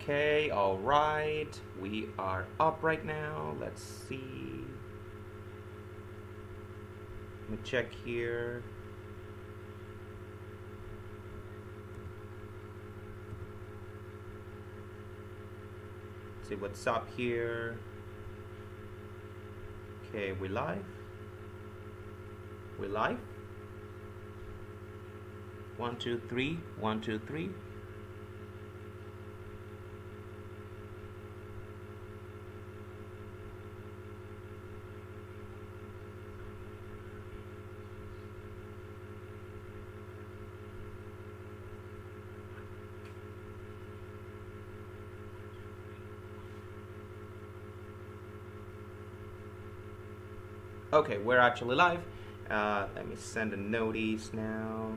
Okay, all right. We are up right now. Let's see. Let me check here. See what's up here. Okay, we live? We live? 1, 2, 3. 1, 2, 3. Okay, we're actually live. Let me send a notice now.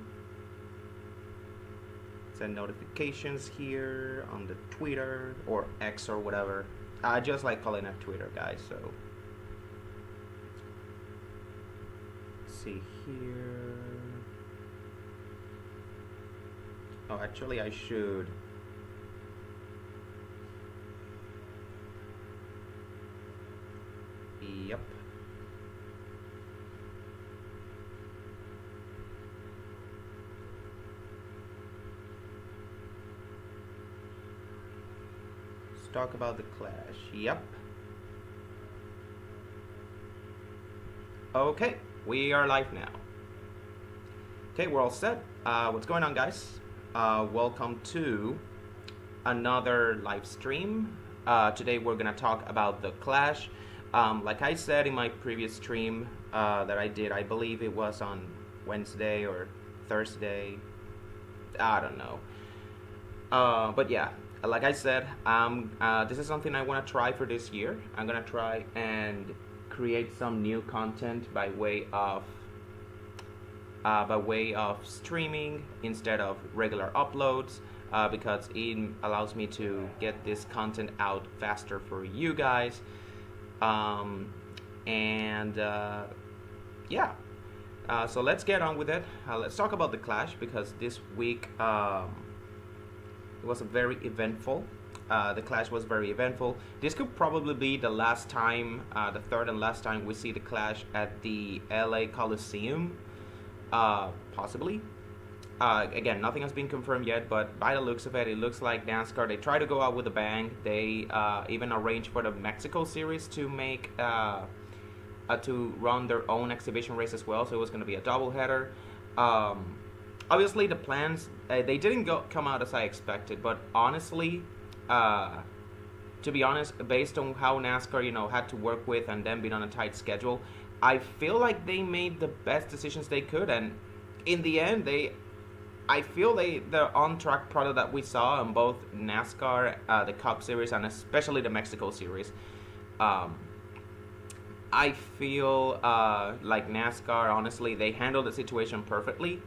Send notifications here on the Twitter or X or whatever. I just like calling it Twitter, guys. So, let's see here. Oh, actually, I should. Yep. Talk about the Clash. Yep. Okay, we are live now. Okay, we're all set. What's going on, guys? Welcome to another live stream. Today we're gonna talk about the Clash. Like I said in my previous stream that I did, I believe it was on Wednesday or Thursday. I don't know. But yeah. Like I said, this is something I want to try for this year. I'm gonna try and create some new content by way of streaming instead of regular uploads, because it allows me to get this content out faster for you guys. Yeah. So let's get on with it. Let's talk about the Clash, because this week. It was a very eventful. The Clash was very eventful. This could probably be the last time, the third and last time we see the Clash at the LA Coliseum, possibly. Again, nothing has been confirmed yet, but by the looks of it, it looks like NASCAR, they try to go out with a bang. They even arranged for the Mexico series to make, to run their own exhibition race as well, so it was going to be a doubleheader. Obviously, the plans, they didn't come out as I expected, but honestly, to be honest, based on how NASCAR, had to work with and then being on a tight schedule, I feel like they made the best decisions they could, and in the end, I feel the on-track product that we saw on both NASCAR, the Cup Series, and especially the Mexico Series, I feel like NASCAR, honestly, they handled the situation perfectly.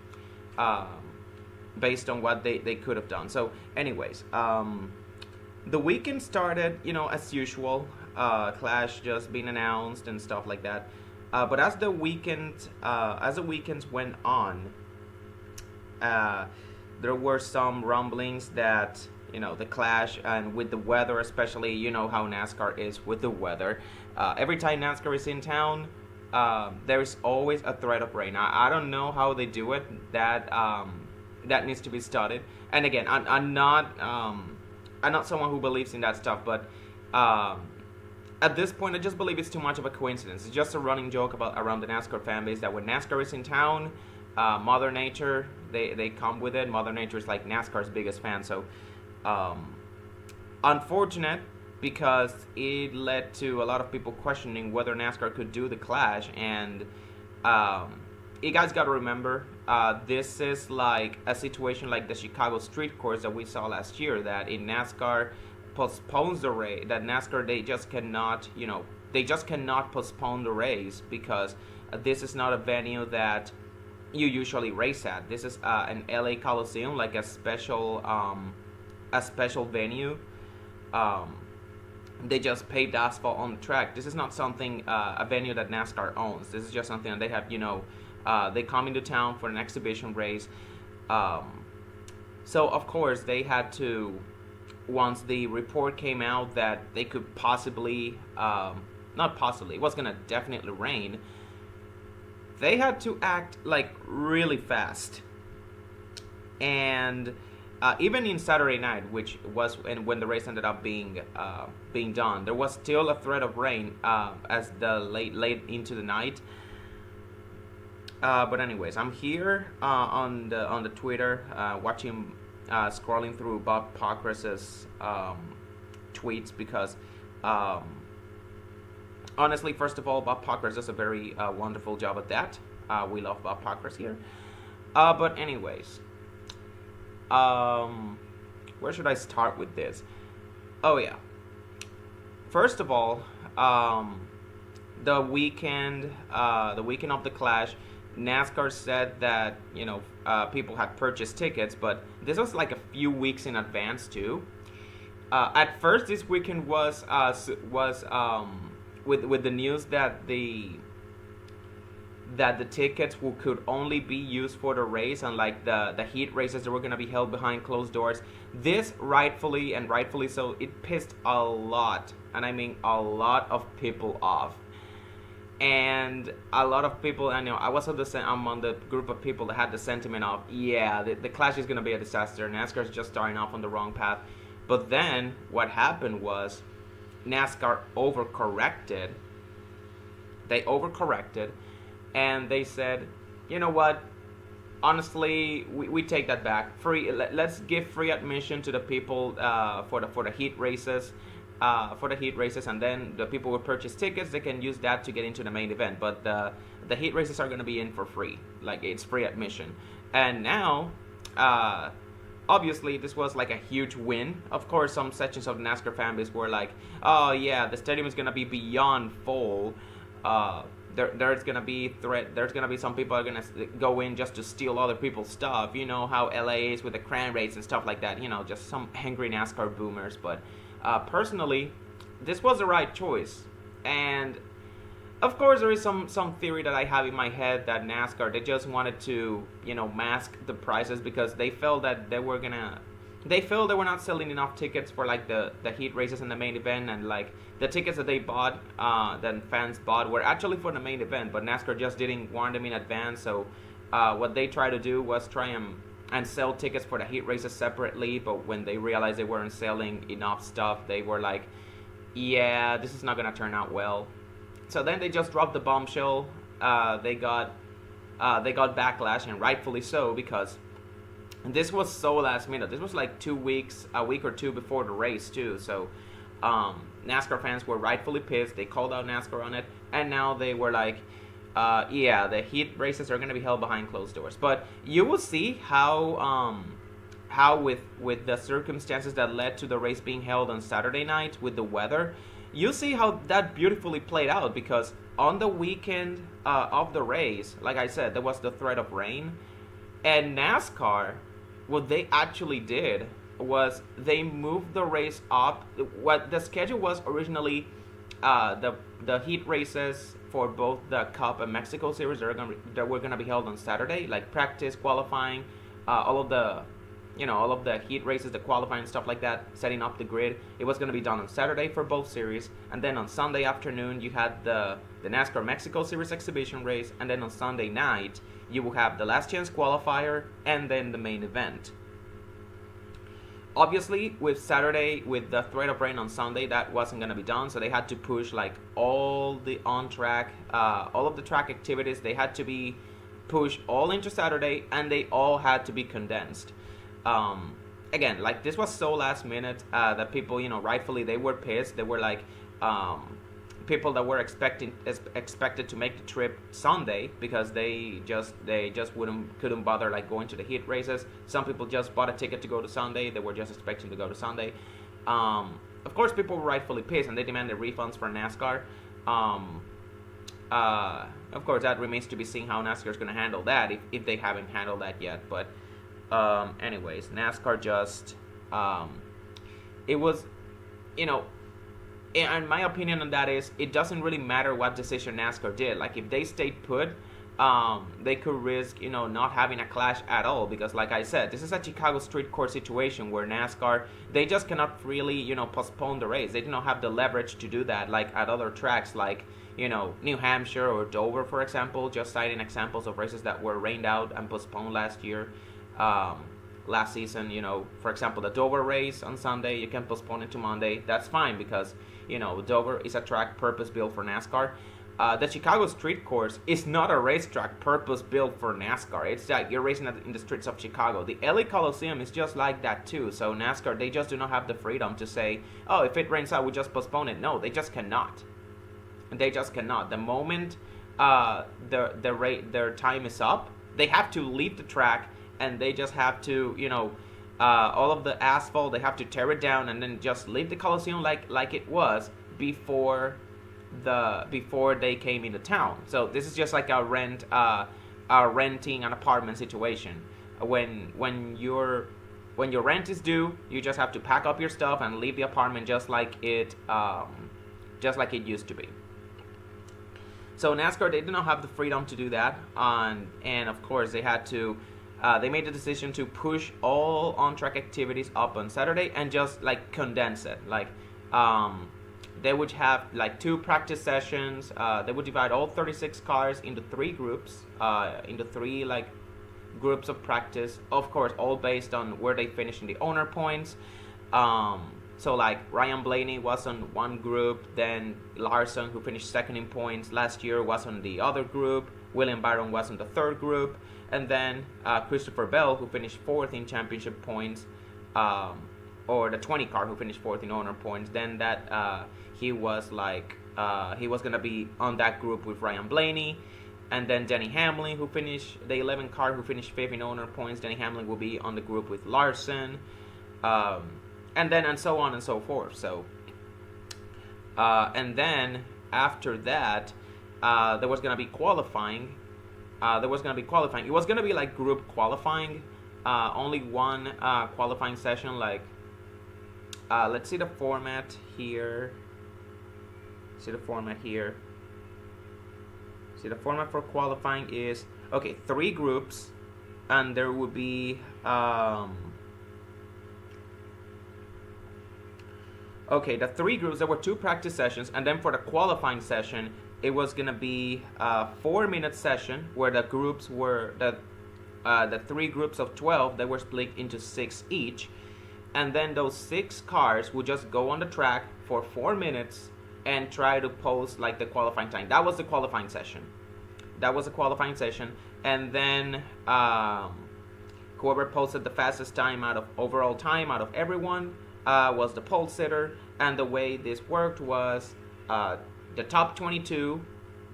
Based on what they could have done. So anyways, the weekend started, as usual, Clash just being announced and stuff like that. But as the weekends went on, there were some rumblings that, the Clash, and with the weather especially, how NASCAR is with the weather. Every time NASCAR is in town, there's always a threat of rain. I don't know how they do it. That needs to be studied. And again, I'm not someone who believes in that stuff, but at this point, I just believe it's too much of a coincidence. It's just a running joke around the NASCAR fan base that when NASCAR is in town, Mother Nature, they come with it. Mother Nature is like NASCAR's biggest fan. So, unfortunate, because it led to a lot of people questioning whether NASCAR could do the Clash. And you guys got to remember, this is like a situation like the Chicago Street Course that we saw last year, that in NASCAR postpones the race, that NASCAR, they just cannot postpone the race, because this is not a venue that you usually race at. This is an LA Coliseum, like a special venue. They just paved asphalt on the track. This is not something, a venue that NASCAR owns. This is just something that they have, they come into town for an exhibition race. So, of course, they had to once the report came out that they could possibly, not possibly, it was gonna definitely rain, they had to act like really fast. And even in Saturday night, which was when the race ended up being done, there was still a threat of rain as the late into the night. But anyways, I'm here on the Twitter watching, scrolling through Bob Pockrass's tweets because honestly, first of all, Bob Pockras does a very wonderful job at that. We love Bob Pockras here. But anyways, where should I start with this? Oh yeah. First of all, the weekend of the Clash, NASCAR said that people had purchased tickets, but this was like a few weeks in advance too. At first, this weekend was with the news that the tickets could only be used for the race, and like the heat races that were going to be held behind closed doors. This rightfully so, it pissed a lot, and I mean a lot of people off. And a lot of people, I know I was I'm on the group of people that had the sentiment of, yeah, the Clash is going to be a disaster. NASCAR is just starting off on the wrong path. But then what happened was NASCAR overcorrected. They overcorrected, and they said, you know what? Honestly, we take that back. Let's give free admission to the people for the heat races. And then the people who purchase tickets, they can use that to get into the main event. But the heat races are going to be in for free, like it's free admission. And now, obviously, this was like a huge win. Of course, some sections of the NASCAR fan base were like, "Oh yeah, the stadium is going to be beyond full. There's going to be some people are going to go in just to steal other people's stuff. You know how LA is with the crane rates and stuff like that. Just some angry NASCAR boomers, but." Personally, this was the right choice, and of course there is some theory that I have in my head that NASCAR, they just wanted to mask the prices because they felt that they were not selling enough tickets for like the heat races and the main event, and like the tickets that they bought, that fans bought, were actually for the main event, but NASCAR just didn't warn them in advance. So what they tried to do was try and sell tickets for the heat races separately, but when they realized they weren't selling enough stuff, they were like, yeah, this is not gonna turn out well. So then they just dropped the bombshell. They got backlash, and rightfully so, because this was so last minute. This was like a week or two before the race too. So NASCAR fans were rightfully pissed. They called out NASCAR on it, and now they were like, yeah, the heat races are going to be held behind closed doors. But you will see how with the circumstances that led to the race being held on Saturday night with the weather, you see how that beautifully played out, because on the weekend of the race, like I said, there was the threat of rain, and NASCAR, what they actually did was they moved the race up. What the schedule was originally, the heat races for both the Cup and Mexico Series that were gonna be held on Saturday, like practice, qualifying, all of the heat races, the qualifying, stuff like that, setting up the grid. It was gonna be done on Saturday for both series, and then on Sunday afternoon you had the NASCAR Mexico Series exhibition race, and then on Sunday night you will have the last chance qualifier and then the main event. Obviously, with Saturday, with the threat of rain on Sunday, that wasn't going to be done, so they had to push like all of the track activities. They had to be pushed all into Saturday, and they all had to be condensed. Again, like this was so last minute that people, rightfully they were pissed. They were like, people that were expected to make the trip Sunday because they just couldn't bother like going to the heat races. Some people just bought a ticket to go to Sunday. They were just expecting to go to Sunday. Of course, people were rightfully pissed, and they demanded refunds for NASCAR. Of course, that remains to be seen how NASCAR is going to handle that, if they haven't handled that yet. But anyways, NASCAR just it was, and my opinion on that is, it doesn't really matter what decision NASCAR did. Like if they stayed put, they could risk, not having a clash at all, because like I said, this is a Chicago street course situation where NASCAR, they just cannot really, postpone the race. They do not have the leverage to do that like at other tracks like, New Hampshire or Dover, for example, just citing examples of races that were rained out and postponed last year. Last season, for example, the Dover race on Sunday, you can postpone it to Monday. That's fine because, Dover is a track purpose-built for NASCAR. The Chicago street course is not a racetrack purpose-built for NASCAR. It's like you're racing in the streets of Chicago. The LA Coliseum is just like that too. So NASCAR, they just do not have the freedom to say, oh, if it rains out, we just postpone it. No, they just cannot. They just cannot. The moment their time is up, they have to leave the track, and they just have to, all of the asphalt, they have to tear it down and then just leave the Coliseum like it was before they came into town. So this is just like a renting an apartment situation. When your rent is due, you just have to pack up your stuff and leave the apartment just like it used to be. So NASCAR, they did not have the freedom to do that, and of course they had to. They made the decision to push all on-track activities up on Saturday and just like condense it. Like they would have like 2 practice sessions. They would divide all 36 cars into 3 groups, into 3 like groups of practice. Of course, all based on where they finished in the owner points. So like Ryan Blaney was on one group, then Larson, who finished second in points last year, was on the other group. William Byron was on the third group. And then Christopher Bell, who finished 4th in championship points, or the 20 car who finished 4th in owner points, then that he was going to be on that group with Ryan Blaney. And then Denny Hamlin, who finished the 11 car, who finished 5th in owner points. Denny Hamlin will be on the group with Larson. And so on and so forth. So, and then after that, there was going to be qualifying. It was going to be like group qualifying. Only one qualifying session. Like, let's see the format here. See the format for qualifying is, okay, 3 groups, and there will be okay, the 3 groups, there were 2 practice sessions, and then for the qualifying session, it was gonna be a 4-minute session where the groups were the 3 groups of 12. They were split into 6 each, and then those 6 cars would just go on the track for 4 minutes and try to post like the qualifying time. That was the qualifying session. And then whoever posted the fastest time overall time out of everyone was the pole sitter. And the way this worked was the top 22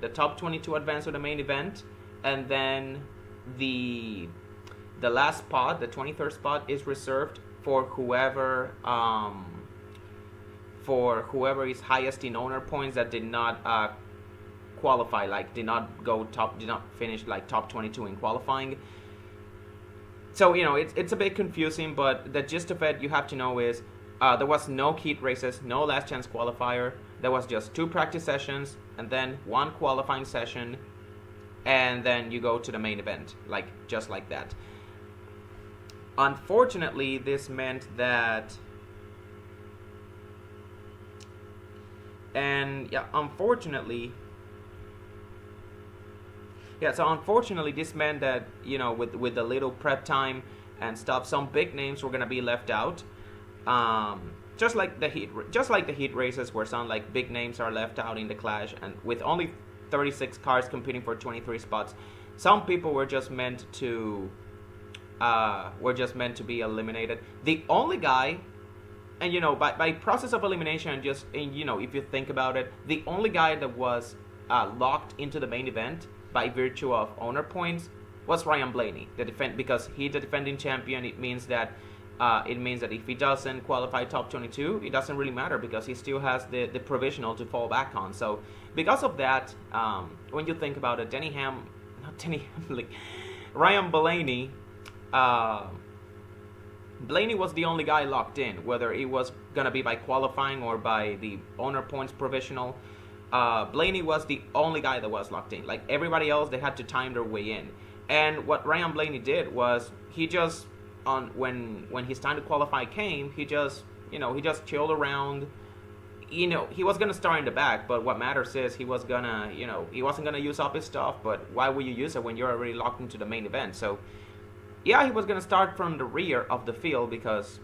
advanced to the main event, and then the last spot, the 23rd spot, is reserved for whoever is highest in owner points that did not qualify, like did not finish like top 22 in qualifying. So it's a bit confusing, but the gist of it you have to know is there was no heat races, no last chance qualifier. There was just 2 practice sessions and then 1 qualifying session, and then you go to the main event, like just like that. Unfortunately, this meant that, unfortunately, this meant that with the little prep time and stuff, some big names were gonna be left out. Just like the heat races, where some like big names are left out in the clash, and with only 36 cars competing for 23 spots, some people were just meant to be eliminated. The only guy, and by process of elimination, and if you think about it, the only guy that was locked into the main event by virtue of owner points was Ryan Blaney, because he's the defending champion. It means that if he doesn't qualify top 22, it doesn't really matter, because he still has the provisional to fall back on. So because of that, when you think about it, Ryan Blaney, Blaney was the only guy locked in, whether it was gonna be by qualifying or by the owner points provisional. Blaney was the only guy that was locked in. Like everybody else, they had to time their way in. And what Ryan Blaney did was he just on when his time to qualify came, he just he just chilled around. He was gonna start in the back, but what matters is he wasn't gonna use up his stuff. But why would you use it when you're already locked into the main event? So yeah, he was gonna start from the rear of the field because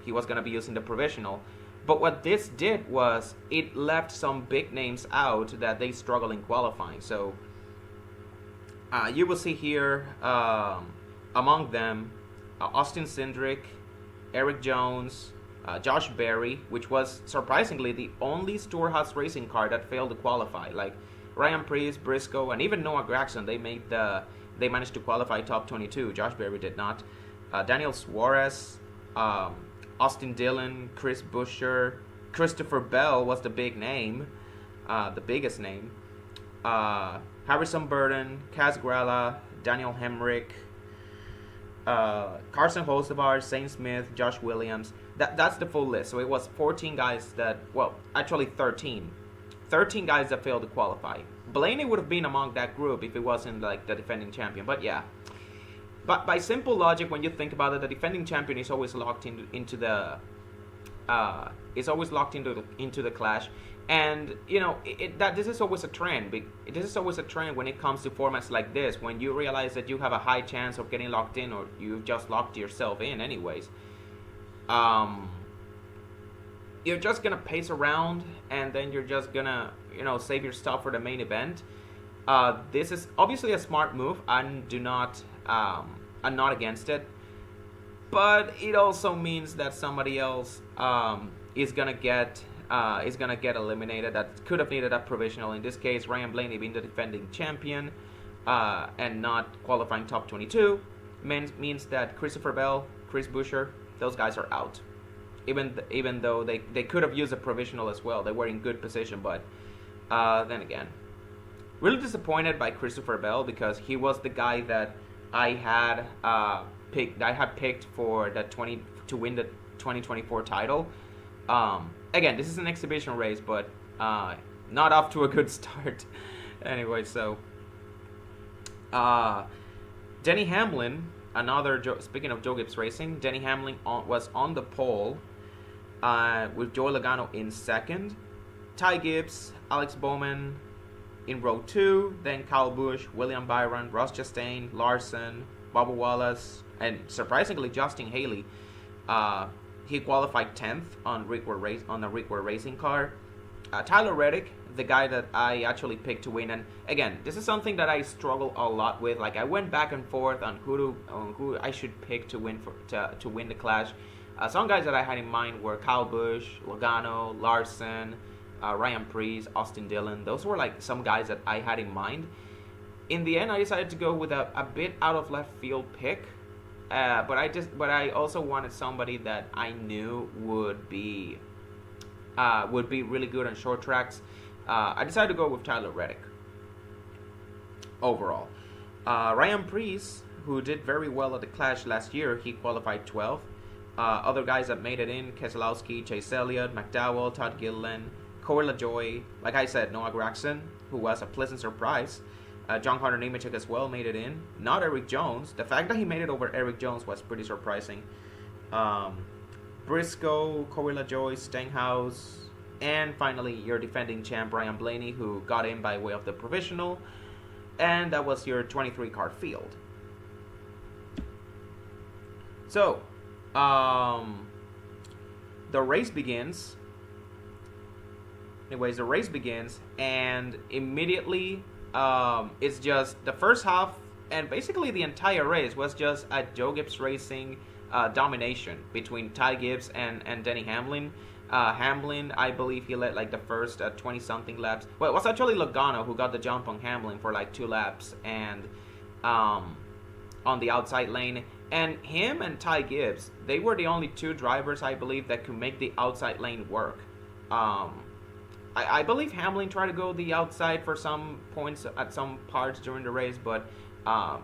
he was gonna be using the provisional. But what this did was it left some big names out that they struggle in qualifying. So you will see here among them Austin Cindric, Eric Jones, Josh Berry, which was surprisingly the only Stewart-Haas racing car that failed to qualify. Like Ryan Preece, Briscoe, and even Noah Gragson, they managed to qualify top 22. Josh Berry did not. Daniel Suarez, Austin Dillon, Chris Buescher, Christopher Bell was the big name, the biggest name. Harrison Burton, Kaz Grala, Daniel Hemrick, Carson Hocevar, Zane Smith, Josh Williams. That's the full list. So it was 14 guys actually 13. 13 guys that failed to qualify. Blaney would have been among that group if it wasn't like the defending champion. But yeah. But by simple logic, when you think about it, the defending champion is always locked into the clash, and this is always a trend. This is always a trend when it comes to formats like this. When you realize that you have a high chance of getting locked in, or you've just locked yourself in, anyways. You're just gonna pace around, and then you're just gonna save your stuff for the main event. This is obviously a smart move. I'm not against it, but it also means that somebody else is gonna get eliminated that could have needed a provisional. In this case, Ryan Blaney being the defending champion and not qualifying top 22 means that Christopher Bell, Chris Buescher, those guys are out. Even though they could have used a provisional as well, they were in good position, but then again. Really disappointed by Christopher Bell because he was the guy that I had picked for to win the 2024 title. Again, this is an exhibition race, but not off to a good start. Anyway, so Denny Hamlin, speaking of Joe Gibbs Racing, Denny Hamlin was on the pole with Joey Logano in second, Ty Gibbs, Alex Bowman in row 2, then Kyle Busch, William Byron, Ross Chastain, Larson, Bubba Wallace, and surprisingly Justin Haley. He qualified 10th on the Rick Ware Racing car. Tyler Reddick, the guy that I actually picked to win, and again, this is something that I struggle a lot with. Like I went back and forth on who I should pick to win to win the Clash. Some guys that I had in mind were Kyle Busch, Logano, Larson, Ryan Preece, Austin Dillon. Those were like some guys that I had in mind. In the end, I decided to go with a bit out of left field pick, but I also wanted somebody that I knew would be really good on short tracks. I decided to go with Tyler Reddick. Overall, Ryan Preece, who did very well at the Clash last year, he qualified 12th. Other guys that made it in: Keselowski, Chase Elliott, McDowell, Todd Gilliland, Corey LaJoie, like I said, Noah Gragson, who was a pleasant surprise. John Hunter Nemechek as well made it in. Not Eric Jones. The fact that he made it over Eric Jones was pretty surprising. Briscoe, Corey LaJoie, Stenhouse, and finally your defending champ Ryan Blaney, who got in by way of the provisional. And that was your 23 car field. So, the race begins. Anyways, the race begins, and immediately, it's just the first half, and basically the entire race was just a Joe Gibbs Racing domination between Ty Gibbs and Denny Hamlin. Hamlin, I believe he led like the first 20-something laps. Well, it was actually Logano who got the jump on Hamlin for like 2 laps, and on the outside lane. And him and Ty Gibbs, they were the only 2 drivers, I believe, that could make the outside lane work. I believe Hamlin tried to go the outside for some points at some parts during the race, but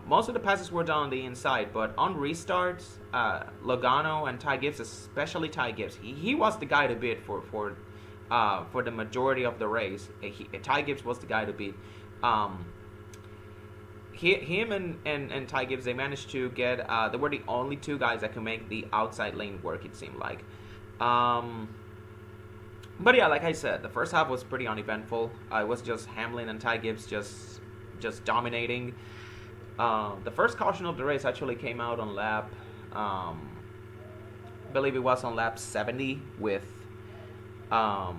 most of the passes were done on the inside. But on restarts, Logano and Ty Gibbs, especially Ty Gibbs, he was the guy to beat for for the majority of the race. Ty Gibbs was the guy to beat. Um, him and Ty Gibbs, they managed to get. They were the only two guys that could make the outside lane work. It seemed like. But yeah, like I said, the first half was pretty uneventful. It was just Hamlin and Ty Gibbs just dominating. The first caution of the race actually came out on lap, I believe it was on lap 70 with, Todd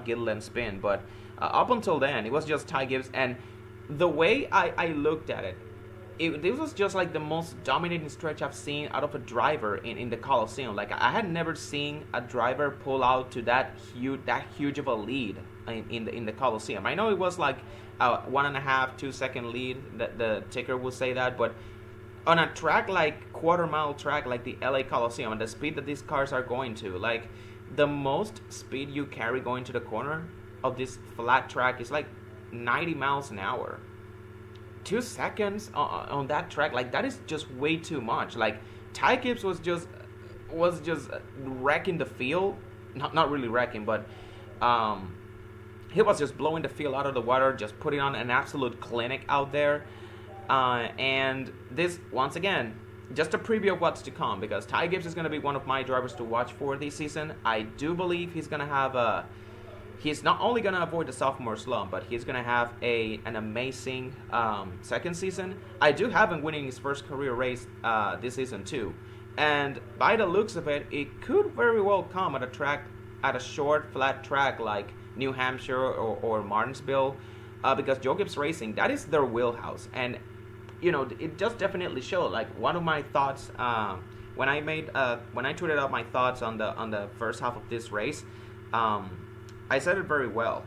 Gilliland's spin. But up until then, it was just Ty Gibbs. And the way I looked at it, this was just like the most dominating stretch I've seen out of a driver in the Coliseum. Like, I had never seen a driver pull out to that huge of a lead in the Coliseum. I know it was like a 1.5, 2 second lead. The ticker will say that, but on a track like quarter-mile track like the LA Coliseum, and the speed that these cars are going to, like, the most speed you carry going to the corner of this flat track is like 90 miles an hour. 2 seconds on that track, like, that is just way too much. Like, Ty Gibbs was just wrecking the field. Not really wrecking, but he was just blowing the field out of the water, just putting on an absolute clinic out there. And this, once again, just a preview of what's to come, because Ty Gibbs is going to be one of my drivers to watch for this season. I do believe he's going to have he's not only going to avoid the sophomore slump, but he's going to have an amazing second season. I do have him winning his first career race this season too. And by the looks of it, it could very well come at a short, flat track like New Hampshire or Martinsville, because Joe Gibbs Racing, that is their wheelhouse. And, you know, it just definitely showed. Like, one of my thoughts, when I tweeted out my thoughts on the first half of this race, I said it very well.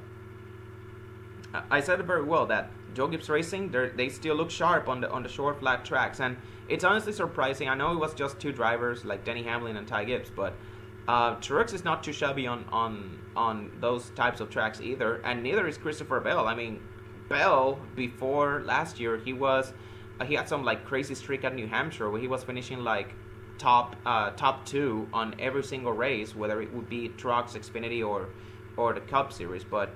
That Joe Gibbs Racing, they still look sharp on the short, flat tracks, and it's honestly surprising. I know it was just two drivers like Denny Hamlin and Ty Gibbs, but Truex is not too shabby on those types of tracks either, and neither is Christopher Bell. I mean, Bell, before last year, he had some like crazy streak at New Hampshire where he was finishing like top 2 on every single race, whether it would be Trucks, Xfinity, or the Cup Series. But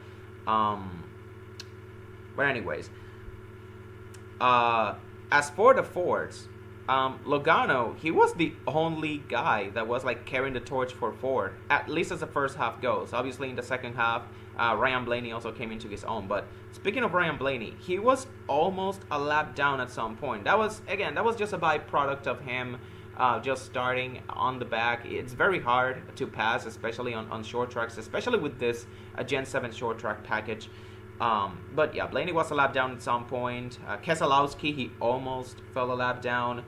anyways, as for the Fords, Logano, he was the only guy that was like carrying the torch for Ford, at least as the first half goes. Obviously in the second half, Ryan Blaney also came into his own. But speaking of Ryan Blaney, he was almost a lap down at some point. That was just a byproduct of him just starting on the back. It's very hard to pass, especially on short tracks, especially with this Gen 7 short track package. But yeah, Blaney was a lap down at some point. Keselowski, he almost fell a lap down.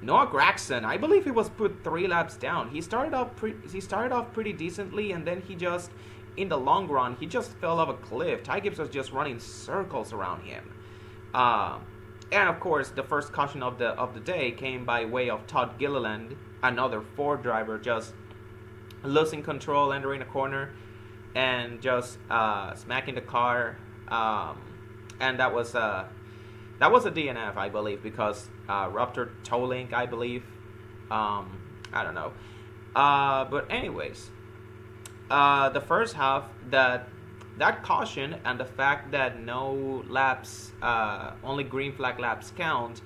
Noah Gragson, I believe he was put 3 laps down. He started off pretty decently, and then he just, in the long run, he just fell off a cliff. Ty Gibbs was just running circles around him. And of course, the first caution of the day came by way of Todd Gilliland, another Ford driver, just losing control, entering a corner, and just smacking the car. And that was a DNF, I believe, because ruptured toe link, I believe. I don't know. But anyways, the first half, that caution and the fact that no laps, only green flag laps count,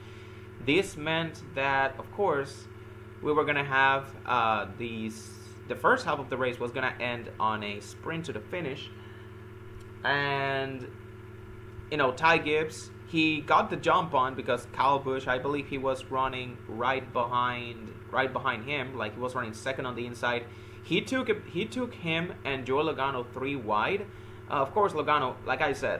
this meant that, of course, we were going to have the first half of the race was going to end on a sprint to the finish. And, you know, Ty Gibbs, he got the jump on because Kyle Busch, I believe he was running right behind him, like he was running second on the inside. He took him and Joey Logano 3 wide. Of course, Logano, like I said,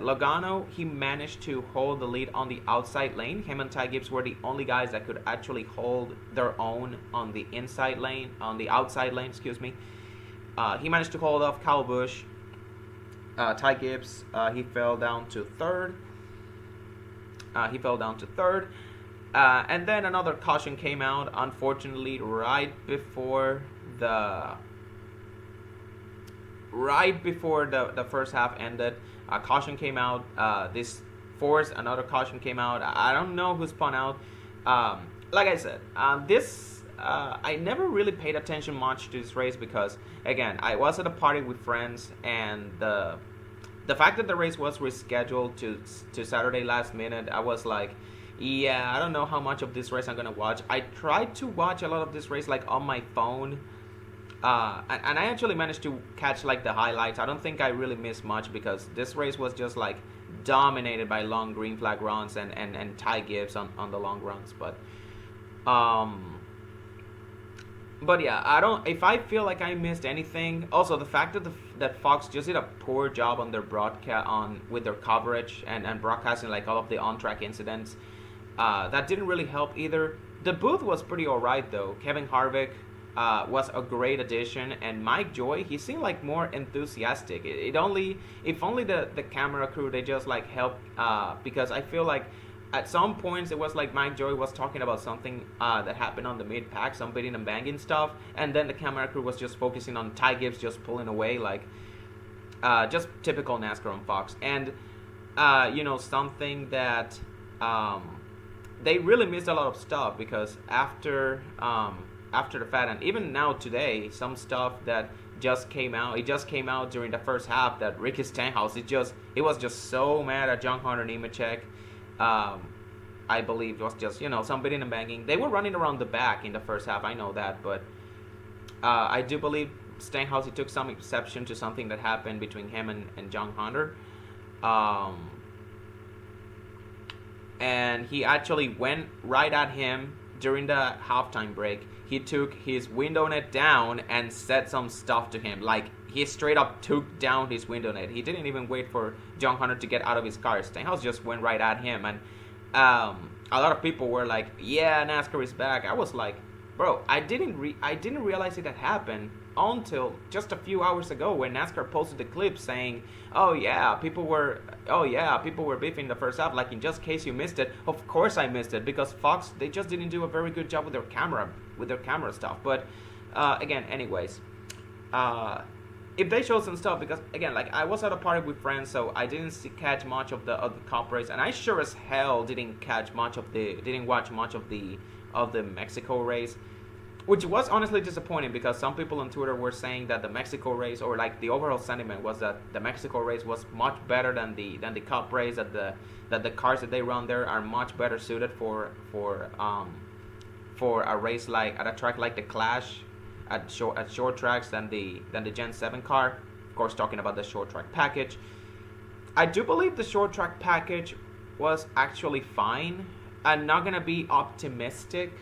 he managed to hold the lead on the outside lane. Him and Ty Gibbs were the only guys that could actually hold their own on the outside lane, he managed to hold off Kyle Busch. Ty Gibbs, he fell down to third. And then another caution came out, unfortunately, right before the first half ended. A caution came out. This forced another caution came out. I don't know who spun out. Like I said, this I never really paid attention much to this race because, again, I was at a party with friends, and the fact that the race was rescheduled to Saturday last minute, I was like, yeah, I don't know how much of this race I'm gonna watch. I tried to watch a lot of this race like on my phone, and I actually managed to catch like the highlights. I don't think I really missed much because this race was just like dominated by long green flag runs and Ty Gibbs on the long runs. But yeah, I don't. If I feel like I missed anything, also the fact that that Fox just did a poor job on their broadcast with their coverage and broadcasting like all of the on-track incidents, that didn't really help either. The booth was pretty alright though. Kevin Harvick was a great addition, and Mike Joy, he seemed like more enthusiastic. If only the camera crew, they just like helped, because I feel like at some points it was like Mike Joy was talking about something that happened on the mid pack, some bidding and banging stuff, and then the camera crew was just focusing on Ty Gibbs just pulling away, like just typical NASCAR on Fox. And something that they really missed a lot of stuff because after the fact, and even now today, some stuff that just came out. It just came out during the first half that Ricky Stenhouse, he was just so mad at John Hunter Nemechek. I believe it was just, some bidding and banging. They were running around the back in the first half, I know that, but I do believe Stenhouse, he took some exception to something that happened between him and John Hunter. And he actually went right at him during the halftime break. He took his window net down and said some stuff to him. Like, he straight up took down his window net. He didn't even wait for John Hunter to get out of his car. Stenhouse just went right at him. And a lot of people were like, yeah, NASCAR is back. I was like, bro, I didn't realize it had happened until just a few hours ago when NASCAR posted the clip saying, oh yeah, people were beefing the first half. Like, in just case you missed it, of course I missed it, because Fox, they just didn't do a very good job with their camera stuff. But again, anyways, if they show some stuff, because again, like, I was at a party with friends, so I didn't catch much of the Cup race, and I sure as hell didn't watch much of the Mexico race, which was honestly disappointing because some people on Twitter were saying that the Mexico race, or like the overall sentiment was that the Mexico race was much better than the Cup race, that the cars that they run there are much better suited for a race like at a track like the Clash at short tracks than the Gen 7 car. Of course, talking about the short track package, I do believe the short track package was actually fine. I'm not gonna be optimistic.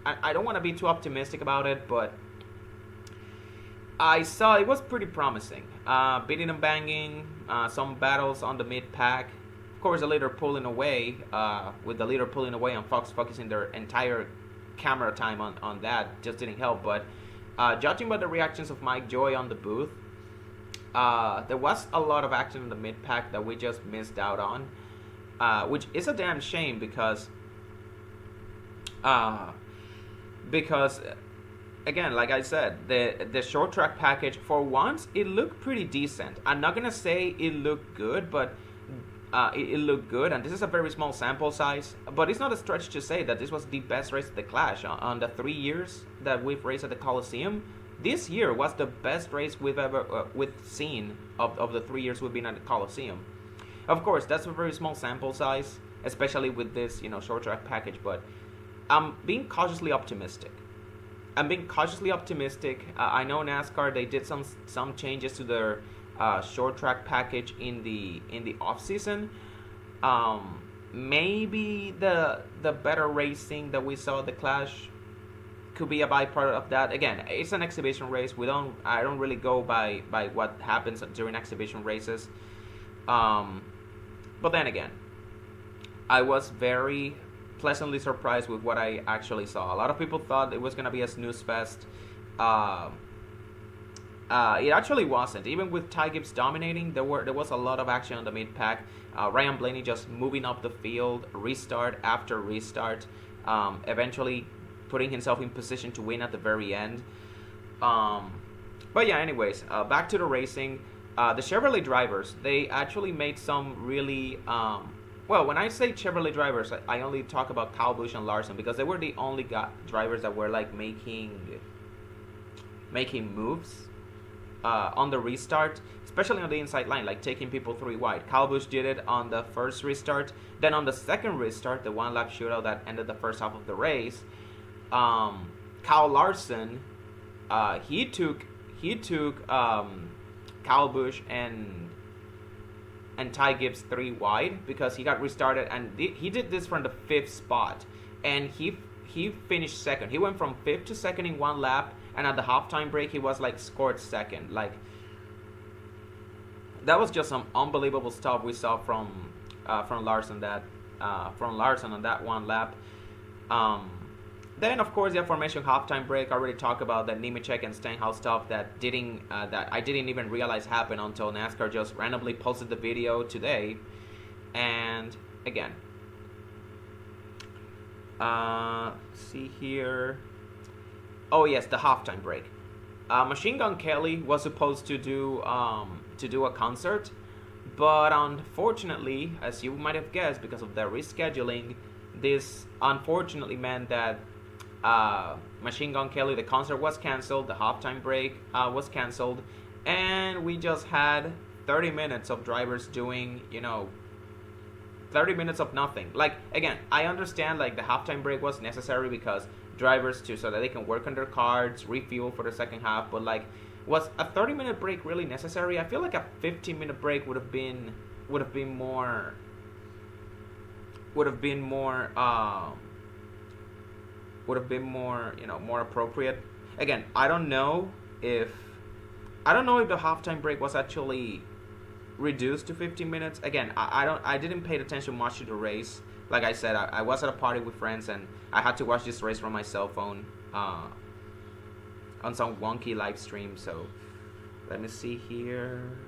I don't want to be too optimistic about it, but I saw it was pretty promising. Bidding and banging, some battles on the mid pack. Of course, the leader pulling away, and Fox focusing their entire camera time on that just didn't help. But judging by the reactions of Mike Joy on the booth, there was a lot of action in the mid pack that we just missed out on, which is a damn shame because again, like I said, the short track package, for once, it looked pretty decent. I'm not gonna say it looked good, but it looked good, and this is a very small sample size, but it's not a stretch to say that this was the best race at the Clash. On the 3 years that we've raced at the Coliseum, this year was the best race we've seen of the 3 years we've been at the Coliseum. Of course, that's a very small sample size, especially with this short track package, but I'm being cautiously optimistic. I know NASCAR, they did some changes to their short track package in the off season. Maybe the better racing that we saw at the Clash could be a byproduct of that. Again, it's an exhibition race. I don't really go by what happens during exhibition races. But then again, I was very pleasantly surprised with what I actually saw. A lot of people thought it was going to be a snooze fest. It actually wasn't. Even with Ty Gibbs dominating, there was a lot of action on the mid pack. Ryan Blaney just moving up the field, restart after restart, eventually putting himself in position to win at the very end. But yeah, anyways, back to the racing. The Chevrolet drivers, they actually made some really Well, when I say Chevrolet drivers, I only talk about Kyle Busch and Larson because they were the only drivers that were like making moves on the restart, especially on the inside line, like taking people 3 wide. Kyle Busch did it on the first restart. Then on the second restart, the one lap shootout that ended the first half of the race, Kyle Larson, he took Kyle Busch and Ty Gibbs 3 wide because he got restarted, and he did this from the 5th spot, and he finished second. He went from 5th to 2nd in 1 lap, and at the halftime break he was like scored 2nd. Like, that was just some unbelievable stuff we saw from Larson on that 1 lap. Then of course the aforementioned halftime break. I already talked about the Nemechek and Stenhouse stuff that I didn't even realize happened until NASCAR just randomly posted the video today. And again, see here. Oh yes, the halftime break. Machine Gun Kelly was supposed to do a concert, but unfortunately, as you might have guessed, because of the rescheduling, this unfortunately meant that Machine Gun Kelly, the concert was canceled, the halftime break was canceled, and we just had 30 minutes of drivers doing, 30 minutes of nothing. Like, again, I understand like the halftime break was necessary because drivers so that they can work on their cars, refuel for the second half, but like, was a 30-minute break really necessary? I feel like a 15-minute break would have been more more appropriate. Again, I don't know if the halftime break was actually reduced to 15 minutes. Again, I didn't pay attention much to the race. Like I said, I was at a party with friends and I had to watch this race from my cell phone on some wonky live stream. So let me see here.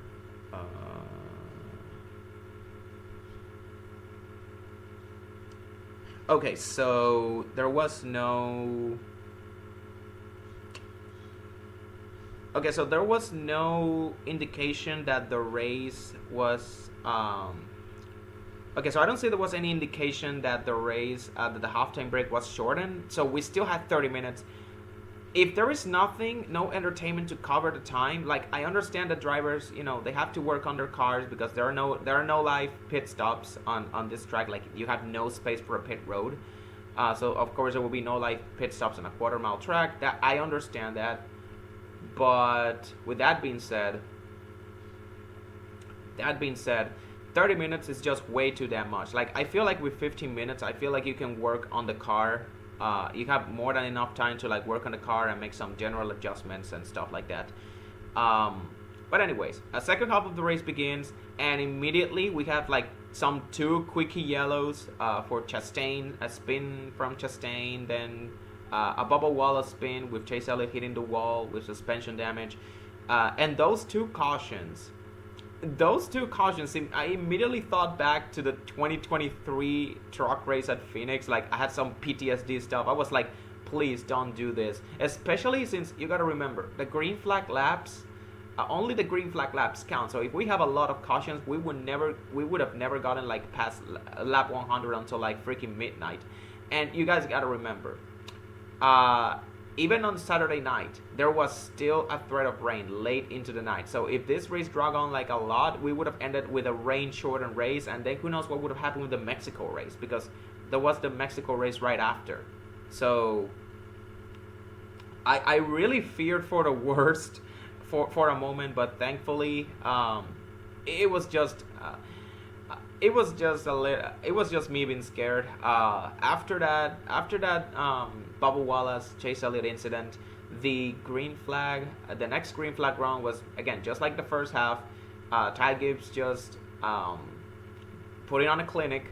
Okay, so there was no indication that the race was okay, so I don't see there was any indication that the race that the halftime break was shortened, so we still had 30 minutes. If there is no entertainment to cover the time, like, I understand that drivers, they have to work on their cars because there are no live pit stops on this track. Like, you have no space for a pit road, so of course there will be no live pit stops on a quarter-mile track. That I understand that, but with that being said, 30 minutes is just way too damn much. Like, I feel like with 15 minutes, I feel like you can work on the car. You have more than enough time to like work on the car and make some general adjustments and stuff like that. But anyways, a second half of the race begins, and immediately we have like some 2 quickie yellows for Chastain, a spin from Chastain, then a Bubba Wallace spin with Chase Elliott hitting the wall with suspension damage, and those two cautions, I immediately thought back to the 2023 truck race at Phoenix. Like, I had some PTSD stuff. I was like, please don't do this. Especially since you gotta remember, the green flag laps, only the green flag laps count. So if we have a lot of cautions, we would have never gotten like past lap 100 until like freaking midnight. And you guys gotta remember, even on Saturday night, there was still a threat of rain late into the night. So if this race dragged on like a lot, we would have ended with a rain-shortened race, and then who knows what would have happened with the Mexico race, because there was the Mexico race right after. So I really feared for the worst for a moment, but thankfully it was just me being scared. After that Bubba Wallace Chase Elliott incident, the next green flag round was, again, just like the first half. Ty Gibbs just putting on a clinic.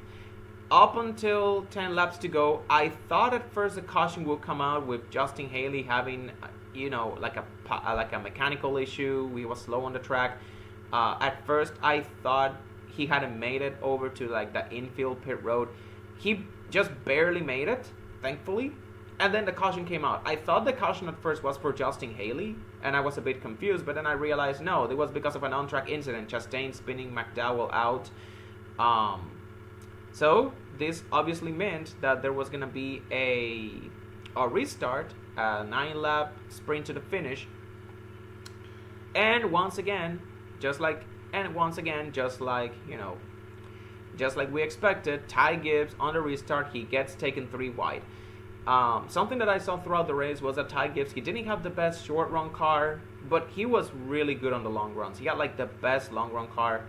Up until 10 laps to go, I thought at first the caution would come out with Justin Haley having, like a mechanical issue. He was slow on the track. At first, I thought he hadn't made it over to like the infield pit road. He just barely made it, thankfully. And then the caution came out. I thought the caution at first was for Justin Haley, and I was a bit confused, but then I realized no, it was because of an on-track incident. Chastain spinning McDowell out. So this obviously meant that there was gonna be a restart, a 9-lap sprint to the finish, and once again, just like just like we expected, Ty Gibbs on the restart, he gets taken 3 wide. Something that I saw throughout the race was that Ty Gibbs, he didn't have the best short run car, but he was really good on the long runs. He got like the best long run car.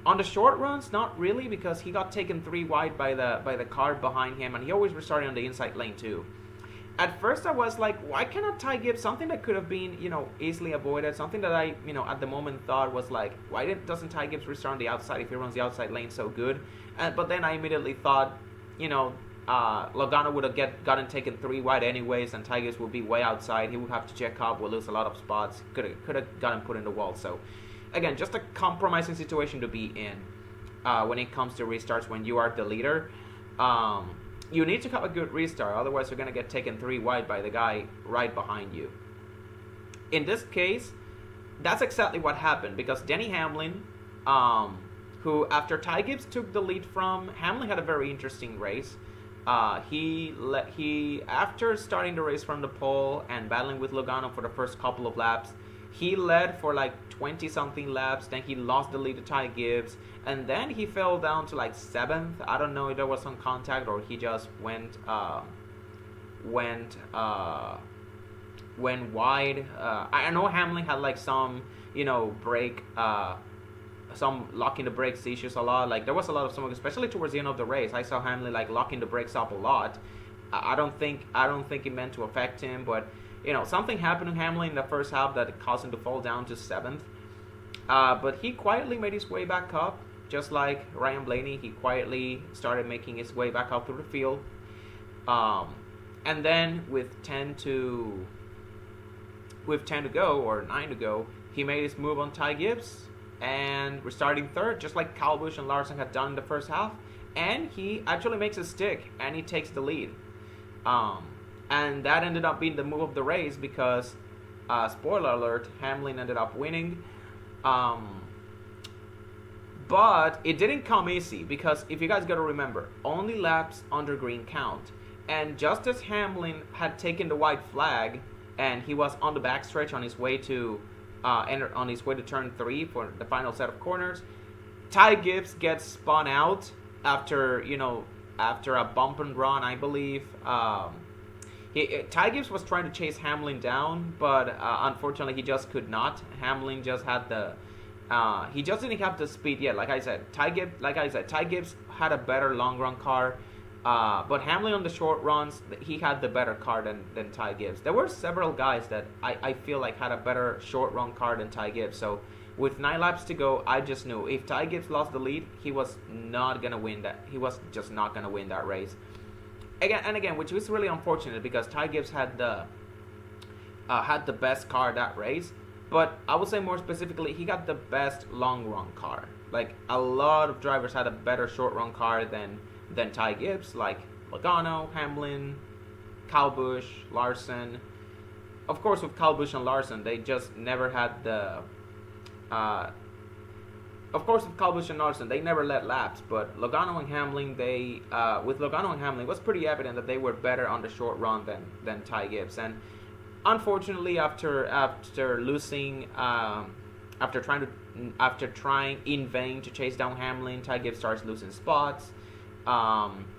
On the short runs, not really, because he got taken 3 wide by the car behind him, and he always restarted on the inside lane too. At first I was like, why cannot Ty Gibbs, something that could have been, easily avoided, something that I, at the moment thought was like, why doesn't Ty Gibbs restart on the outside if he runs the outside lane so good? But then I immediately thought, Logano would have gotten taken 3 wide anyways, and Ty Gibbs would be way outside. He would have to check up, would lose a lot of spots, could have gotten put in the wall. So again, just a compromising situation to be in when it comes to restarts when you are the leader. You need to have a good restart, otherwise you're going to get taken 3 wide by the guy right behind you. In this case, that's exactly what happened, because Denny Hamlin, who after Ty Gibbs took the lead from, Hamlin had a very interesting race. He after starting the race from the pole and battling with Logano for the first couple of laps, he led for like 20-something laps, then he lost the lead to Ty Gibbs, and then he fell down to like 7th. I don't know if there was some contact or he just went wide. I know Hamlin had like some, brake, some locking the brakes issues a lot. Like there was a lot of smoke, especially towards the end of the race. I saw Hamlin like locking the brakes up a lot. I don't think it meant to affect him, but something happened to Hamlin in the first half that caused him to fall down to 7th. But he quietly made his way back up, just like Ryan Blaney. He quietly started making his way back up through the field. And then with 10 to go, or 9 to go, he made his move on Ty Gibbs and restarting 3rd, just like Kyle Busch and Larson had done in the first half. And he actually makes a stick and he takes the lead. And that ended up being the move of the race because, spoiler alert, Hamlin ended up winning. But it didn't come easy, because if you guys got to remember, only laps under green count. And just as Hamlin had taken the white flag and he was on the backstretch on his way to turn 3 for the final set of corners, Ty Gibbs gets spun out after a bump and run, I believe. Ty Gibbs was trying to chase Hamlin down, but unfortunately he just could not. Hamlin just had he just didn't have the speed yet. Like I said, Ty Gibbs had a better long run car, but Hamlin on the short runs, he had the better car than Ty Gibbs. There were several guys that I feel like had a better short run car than Ty Gibbs. So with 9 laps to go, I just knew if Ty Gibbs lost the lead, he was not gonna win that. He was just not gonna win that race. Again, which was really unfortunate, because Ty Gibbs had the best car that race. But I would say more specifically, he got the best long run car. Like a lot of drivers had a better short run car than Ty Gibbs, like Logano, Hamlin, Kyle Busch, Larson. Of course, with Kyle Busch and Larson, they just never had the. Of course, with Kyle Busch and Larson, they never led laps. But Logano and Hamlin, with Logano and Hamlin, it was pretty evident that they were better on the short run than Ty Gibbs. And unfortunately, after losing, after trying in vain to chase down Hamlin, Ty Gibbs starts losing spots.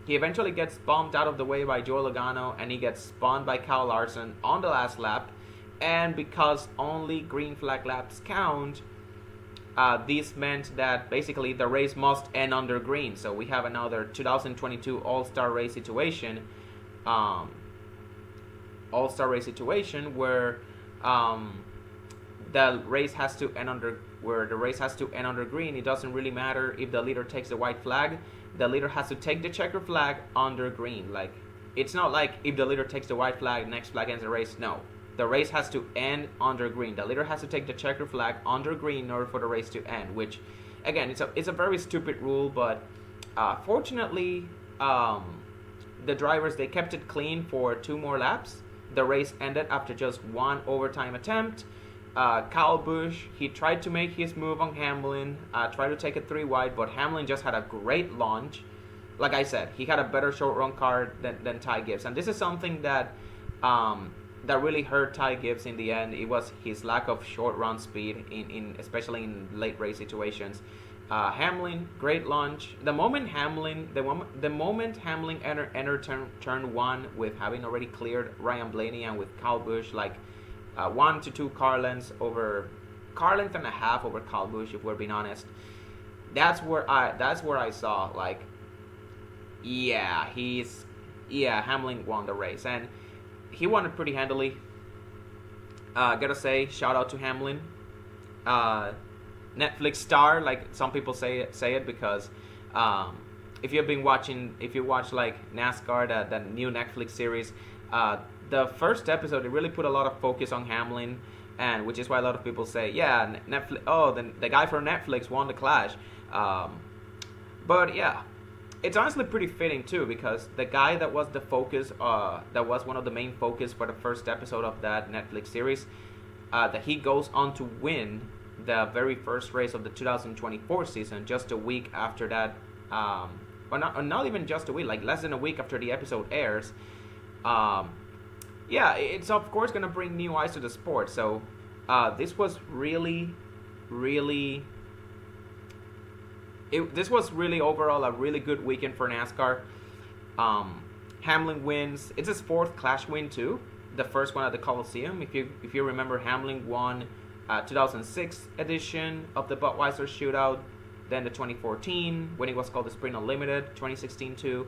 He eventually gets bumped out of the way by Joe Logano, and he gets spun by Kyle Larson on the last lap. And because only green flag laps count, this meant that basically the race must end under green. So we have another 2022 All-Star race situation. All-Star race situation where the race has to end under green. It doesn't really matter if the leader takes the white flag. The leader has to take the checker flag under green. Like, it's not like if the leader takes the white flag, next flag ends the race. No, the race has to end under green. The leader has to take the checker flag under green in order for the race to end. Which, again, it's a very stupid rule, but fortunately, the drivers, they kept it clean for 2 more laps. The race ended after just 1 overtime attempt. Kyle Busch, he tried to make his move on Hamlin, tried to take it 3 wide, but Hamlin just had a great launch. like I said, he had a better short run car than Ty Gibbs, and this is something that that really hurt Ty Gibbs in the end. It was his lack of short run speed in especially in late race situations. Hamlin, great launch. The moment Hamlin entered turn one with having already cleared Ryan Blaney and with Kyle Busch, like 1 to 2 car lengths and a half over Kyle Busch, if we're being honest. That's where I saw, like, Hamlin won the race, and he won it pretty handily. Gotta say, shout out to Hamlin. Netflix star, like some people say it, because if you watch like NASCAR, the new Netflix series, the first episode, it really put a lot of focus on Hamlin, and which is why a lot of people say, yeah, Netflix. Oh, then the guy from Netflix won the Clash. But yeah, it's honestly pretty fitting too, because the guy that was the focus, that was one of the main focus for the first episode of that Netflix series, that he goes on to win the very first race of the 2024 season, just a week after that, or not even just a week, like less than a week after the episode airs. Yeah, it's of course gonna bring new eyes to the sport. So this was really overall a really good weekend for NASCAR. Hamlin wins. It's his 4th Clash win too. The first one at the Coliseum. If you remember, Hamlin won 2006 edition of the Budweiser Shootout, then the 2014 when it was called the Sprint Unlimited, 2016 too.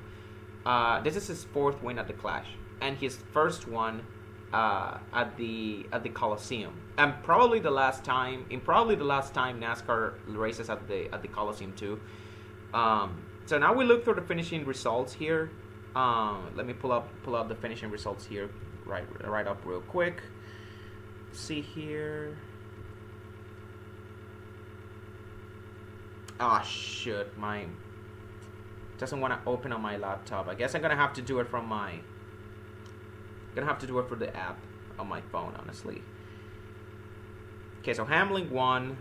This is his 4th win at the Clash, and his first one at the Coliseum, and probably the last time NASCAR races at the Coliseum too. So now we look through the finishing results here. Let me pull up the finishing results here right up real quick. See here. Ah, shit, mine doesn't want to open on my laptop. I guess I'm gonna have to do it from the app on my phone, honestly. Okay, so Hamlin won.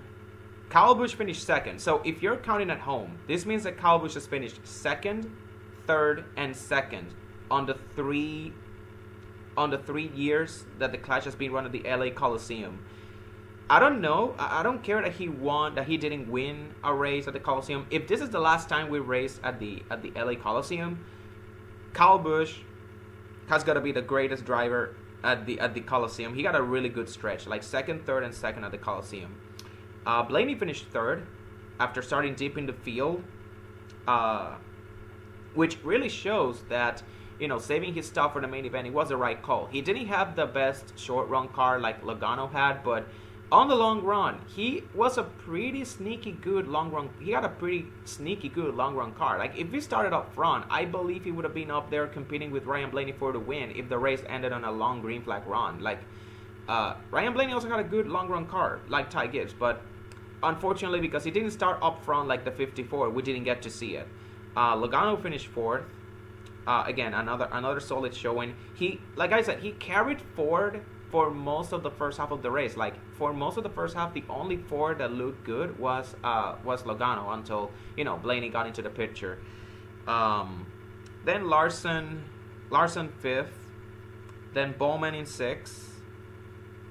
Kyle Busch finished 2nd. So if you're counting at home, this means that Kyle Busch has finished 2nd, 3rd, and 2nd on the three years that the Clash has been run at the LA Coliseum. I don't know. I don't care that he didn't win a race at the Coliseum. If this is the last time we race at the LA Coliseum, Kyle Busch has got to be the greatest driver at the Coliseum. He got a really good stretch, like 2nd, 3rd, and 2nd at the Coliseum. Blaney finished 3rd after starting deep in the field, which really shows that, you know, saving his stuff for the main event, it was the right call. He didn't have the best short run car like Logano had, but on the long run, he was a pretty sneaky good long run. He had a pretty sneaky good long run car. Like, if he started up front, I believe he would have been up there competing with Ryan Blaney for the win if the race ended on a long green flag run. Like, Ryan Blaney also had a good long run car, like Ty Gibbs, but unfortunately, because he didn't start up front like the 54, we didn't get to see it. Logano finished 4th. Again, another solid showing. Like I said, he carried Ford for most of the first half of the race. Like, for most of the first half, the only Ford that looked good was Logano until, you know, Blaney got into the picture. Then Larson 5th. Then Bowman in 6th.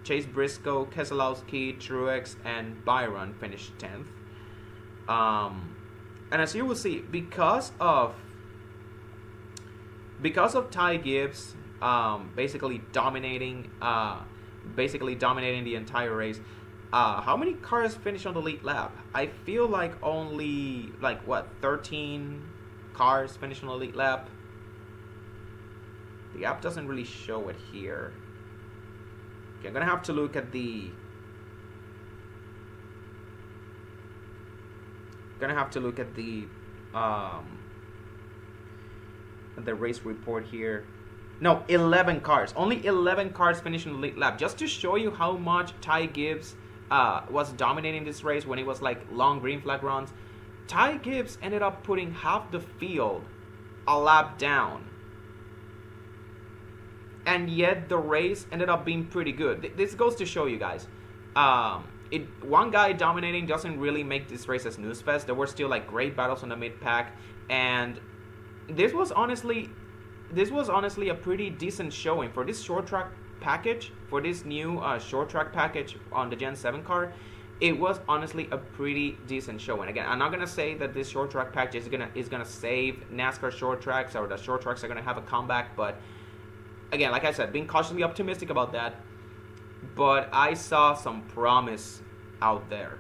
Chase Briscoe, Keselowski, Truex, and Byron finished 10th. And as you will see, because of Ty Gibbs basically dominating the entire race, how many cars finished on the lead lap? I feel like only 13 cars finished on the lead lap. The app doesn't really show it here. Okay, I'm gonna have to look at the race report here. No, 11 cars. Only 11 cars finished in the lead lap. Just to show you how much Ty Gibbs was dominating this race when it was like long green flag runs. Ty Gibbs ended up putting half the field a lap down. And yet the race ended up being pretty good. This goes to show you guys. One guy dominating doesn't really make this race a snooze fest. There were still like great battles on the mid pack, and this was honestly a pretty decent showing for this short track package, for this new short track package on the Gen 7 car. It was honestly a pretty decent showing. Again, I'm not gonna say that this short track package is gonna save NASCAR short tracks, or the short tracks are gonna have a comeback, but again, like I said, being cautiously optimistic about that. But I saw some promise out there.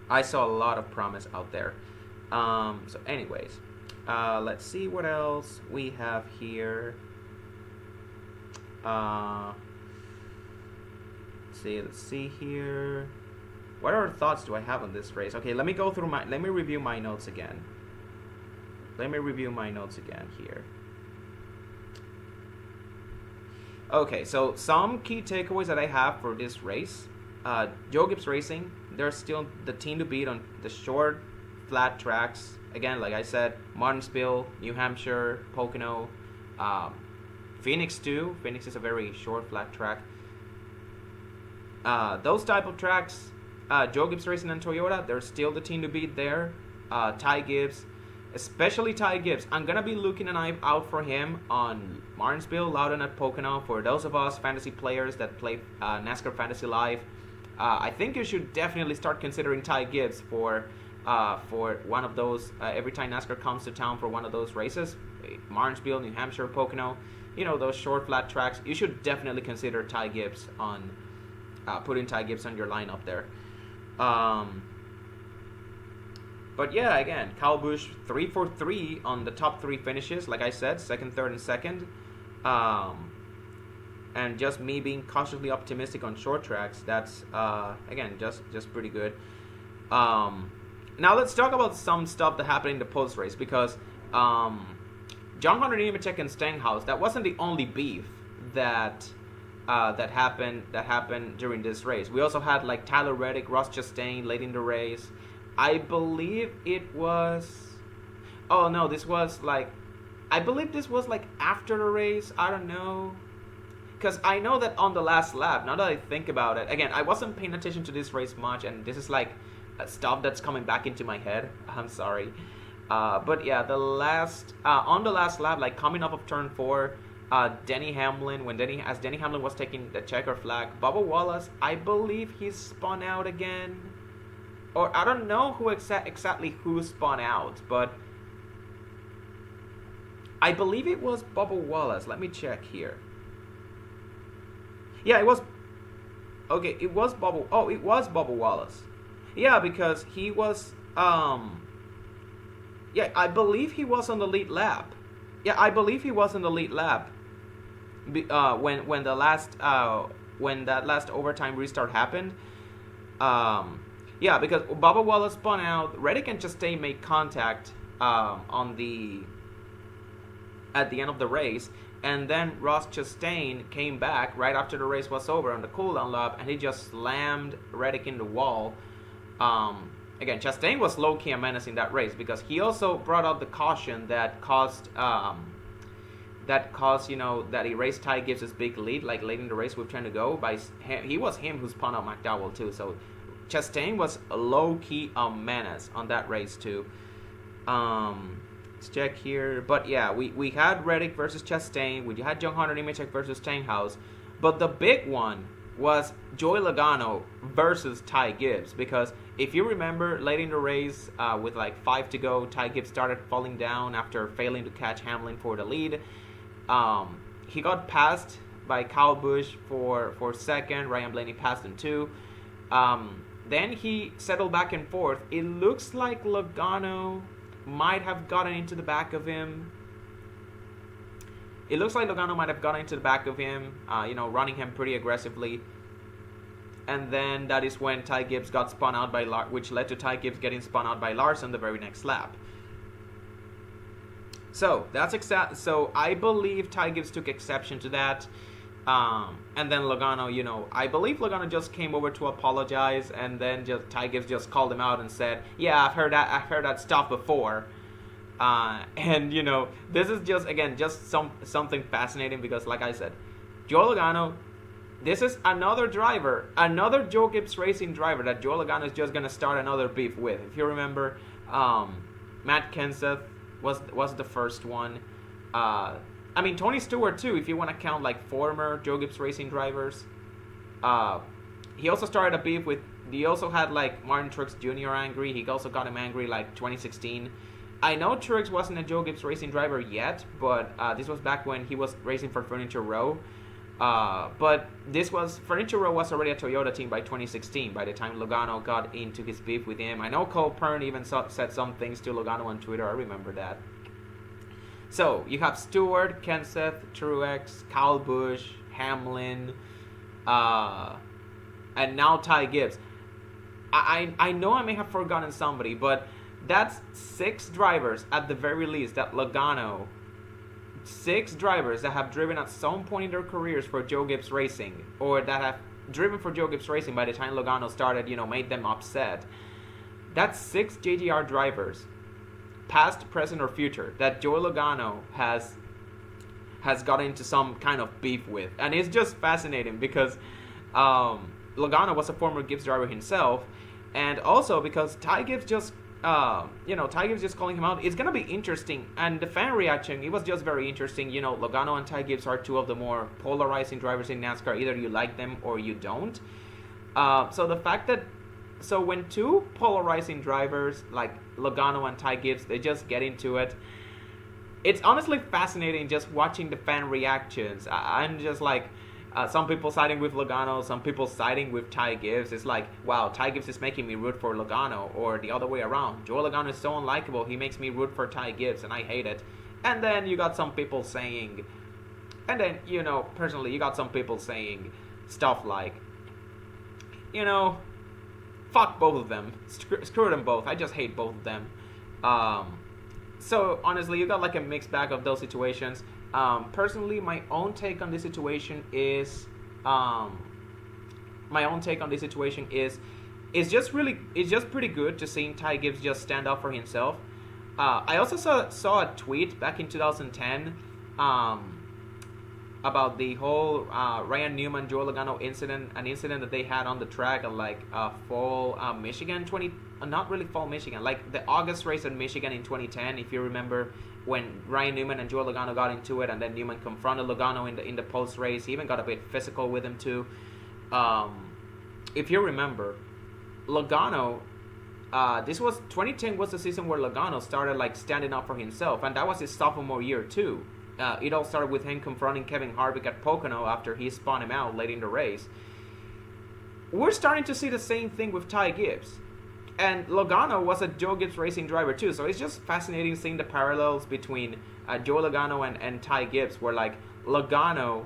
I saw a lot of promise out there. So anyways, let's see what else we have here. Let's see here. What other thoughts do I have on this race? Okay, let me review my notes again. Here. Okay, so some key takeaways that I have for this race. Joe Gibbs Racing, they're still the team to beat on the short, flat tracks. Again, like I said, Martinsville, New Hampshire, Pocono, Phoenix too. Phoenix is a very short, flat track. Those type of tracks, Joe Gibbs Racing and Toyota, they're still the team to beat there. Ty Gibbs, especially Ty Gibbs, I'm going to be looking an eye out for him on Martinsville, Loudon at Pocono. For those of us fantasy players that play NASCAR Fantasy Live, I think you should definitely start considering Ty Gibbs for one of those, every time NASCAR comes to town for one of those races, Martinsville, New Hampshire, Pocono, those short, flat tracks. You should definitely consider Ty Gibbs on putting Ty Gibbs on your lineup there. But yeah, again, Kyle Busch 3 for 3 on the top 3 finishes. Like I said, second, third, and second. And just me being cautiously optimistic on short tracks. That's again just pretty good. Now let's talk about some stuff that happened in the post race, because John Hunter Nemechek and Stenhouse, that wasn't the only beef that happened during this race. We also had like Tyler Reddick, Ross Chastain late in the race. I believe it was. Oh no, this was like. I believe this was like after the race. I don't know, because I know that on the last lap. Now that I think about it, again, I wasn't paying attention to this race much, and this is like stuff that's coming back into my head. I'm sorry, but yeah, on the last lap, like coming off of turn 4. Denny Hamlin, as Denny Hamlin was taking the checker flag, Bubba Wallace, I believe he spun out again, or I don't know exactly who spun out, but I believe it was Bubba Wallace. Let me check here. Yeah, it was. Okay, it was Bubba. Oh, it was Bubba Wallace. Yeah, because he was. Yeah, I believe he was on the lead lap. Yeah, I believe he was in the lead lap. When that last overtime restart happened. Yeah, because Bubba Wallace spun out, Reddick and Chastain made contact at the end of the race, and then Ross Chastain came back right after the race was over on the cooldown lap, and he just slammed Reddick in the wall. Again, Chastain was low-key a menace in that race, because he also brought out the caution that caused that erased Ty Gibbs' big lead, like late in the race with trying to go. He was him who spun out McDowell too. So Chastain was a low-key menace on that race too. Let's check here. But yeah, we had Reddick versus Chastain. We had John Hunter Nemechek versus Stenhouse. But the big one was Joey Logano versus Ty Gibbs, because if you remember, late in the race, with like 5 to go, Ty Gibbs started falling down after failing to catch Hamlin for the lead. He got passed by Kyle Busch for second. Ryan Blaney passed him too. Then he settled back and forth. It looks like Logano might have gotten into the back of him. Running him pretty aggressively. And then that is when Ty Gibbs got spun out by which led to Ty Gibbs getting spun out by Larson the very next lap. So that's So I believe Ty Gibbs took exception to that. And then Logano, I believe Logano just came over to apologize, and then Ty Gibbs just called him out and said, "Yeah, I've heard that stuff before." And this is just something fascinating, because like I said, Joe Logano, this is another Joe Gibbs Racing driver that Joe Logano is just gonna start another beef with. If you remember, Matt Kenseth was the first one. I mean, Tony Stewart too, if you want to count like former Joe Gibbs Racing drivers. He also started a beef with. He also had like Martin Truex Jr. angry. He also got him angry like 2016. I know Truex wasn't a Joe Gibbs Racing driver yet, but this was back when he was racing for Furniture Row. But Furniture Row was already a Toyota team by 2016, by the time Logano got into his beef with him. I know Cole Pearn even said some things to Logano on Twitter, I remember that. So, you have Stewart, Kenseth, Truex, Kyle Busch, Hamlin, and now Ty Gibbs. I know I may have forgotten somebody, but that's 6 drivers at the very least that Logano... 6 drivers that have driven at some point in their careers for Joe Gibbs Racing, or that have driven for Joe Gibbs Racing by the time Logano started, made them upset. That's 6 JGR drivers, past, present, or future, that Joey Logano has gotten into some kind of beef with. And it's just fascinating because Logano was a former Gibbs driver himself, and also because Ty Gibbs just Ty Gibbs just calling him out. It's gonna be interesting, and the fan reaction, it was just very interesting. Logano and Ty Gibbs are 2 of the more polarizing drivers in NASCAR. Either you like them or you don't. So when 2 polarizing drivers like Logano and Ty Gibbs, they just get into it. It's honestly fascinating just watching the fan reactions. I'm just like. Some people siding with Logano, some people siding with Ty Gibbs. It's like, wow, Ty Gibbs is making me root for Logano, or the other way around. Joey Logano is so unlikable, he makes me root for Ty Gibbs, and I hate it. And then you got some people saying, personally, you got some people saying stuff like, fuck both of them. Screw them both. I just hate both of them. So, honestly, you got like a mixed bag of those situations. Personally, my own take on this situation is, it's just pretty good to seeing Ty Gibbs just stand up for himself. I also saw a tweet back in 2010, about the whole Ryan Newman Joe Logano incident, an incident that they had on the track at like fall Michigan not really fall Michigan, like the August race in Michigan in 2010, if you remember, when Ryan Newman and Joe Logano got into it, and then Newman confronted Logano in the post race. He even got a bit physical with him too. If you remember, Logano, 2010 was the season where Logano started like standing up for himself, and that was his sophomore year too. It all started with him confronting Kevin Harvick at Pocono after he spun him out late in the race. We're starting to see the same thing with Ty Gibbs. And Logano was a Joe Gibbs Racing driver too, so it's just fascinating seeing the parallels between Joe Logano and Ty Gibbs, where like Logano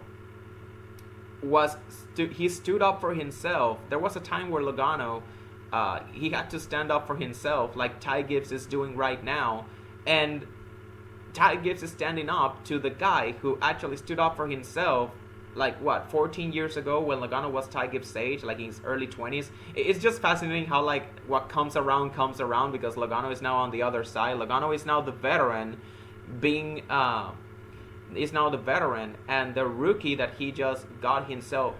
he stood up for himself. There was a time where Logano, he had to stand up for himself, like Ty Gibbs is doing right now, and Ty Gibbs is standing up to the guy who actually stood up for himself, like 14 years ago when Logano was Ty Gibbs' age, like in his early 20s. It's just fascinating how like what comes around, because Logano is now on the other side. Logano is now the veteran, and the rookie that he just got into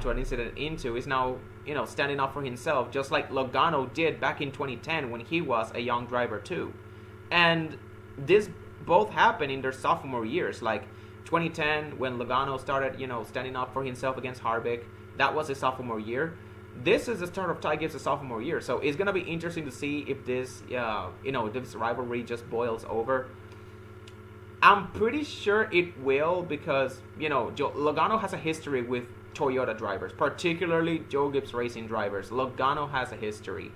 an incident into is now, standing up for himself, just like Logano did back in 2010 when he was a young driver too. And this both happened in their sophomore years, like 2010 when Logano started, standing up for himself against Harvick. That was his sophomore year. This is the start of Ty Gibbs' sophomore year, so it's gonna be interesting to see if this, this rivalry just boils over. I'm pretty sure it will, because Logano has a history with Toyota drivers, particularly Joe Gibbs Racing drivers. Logano has a history.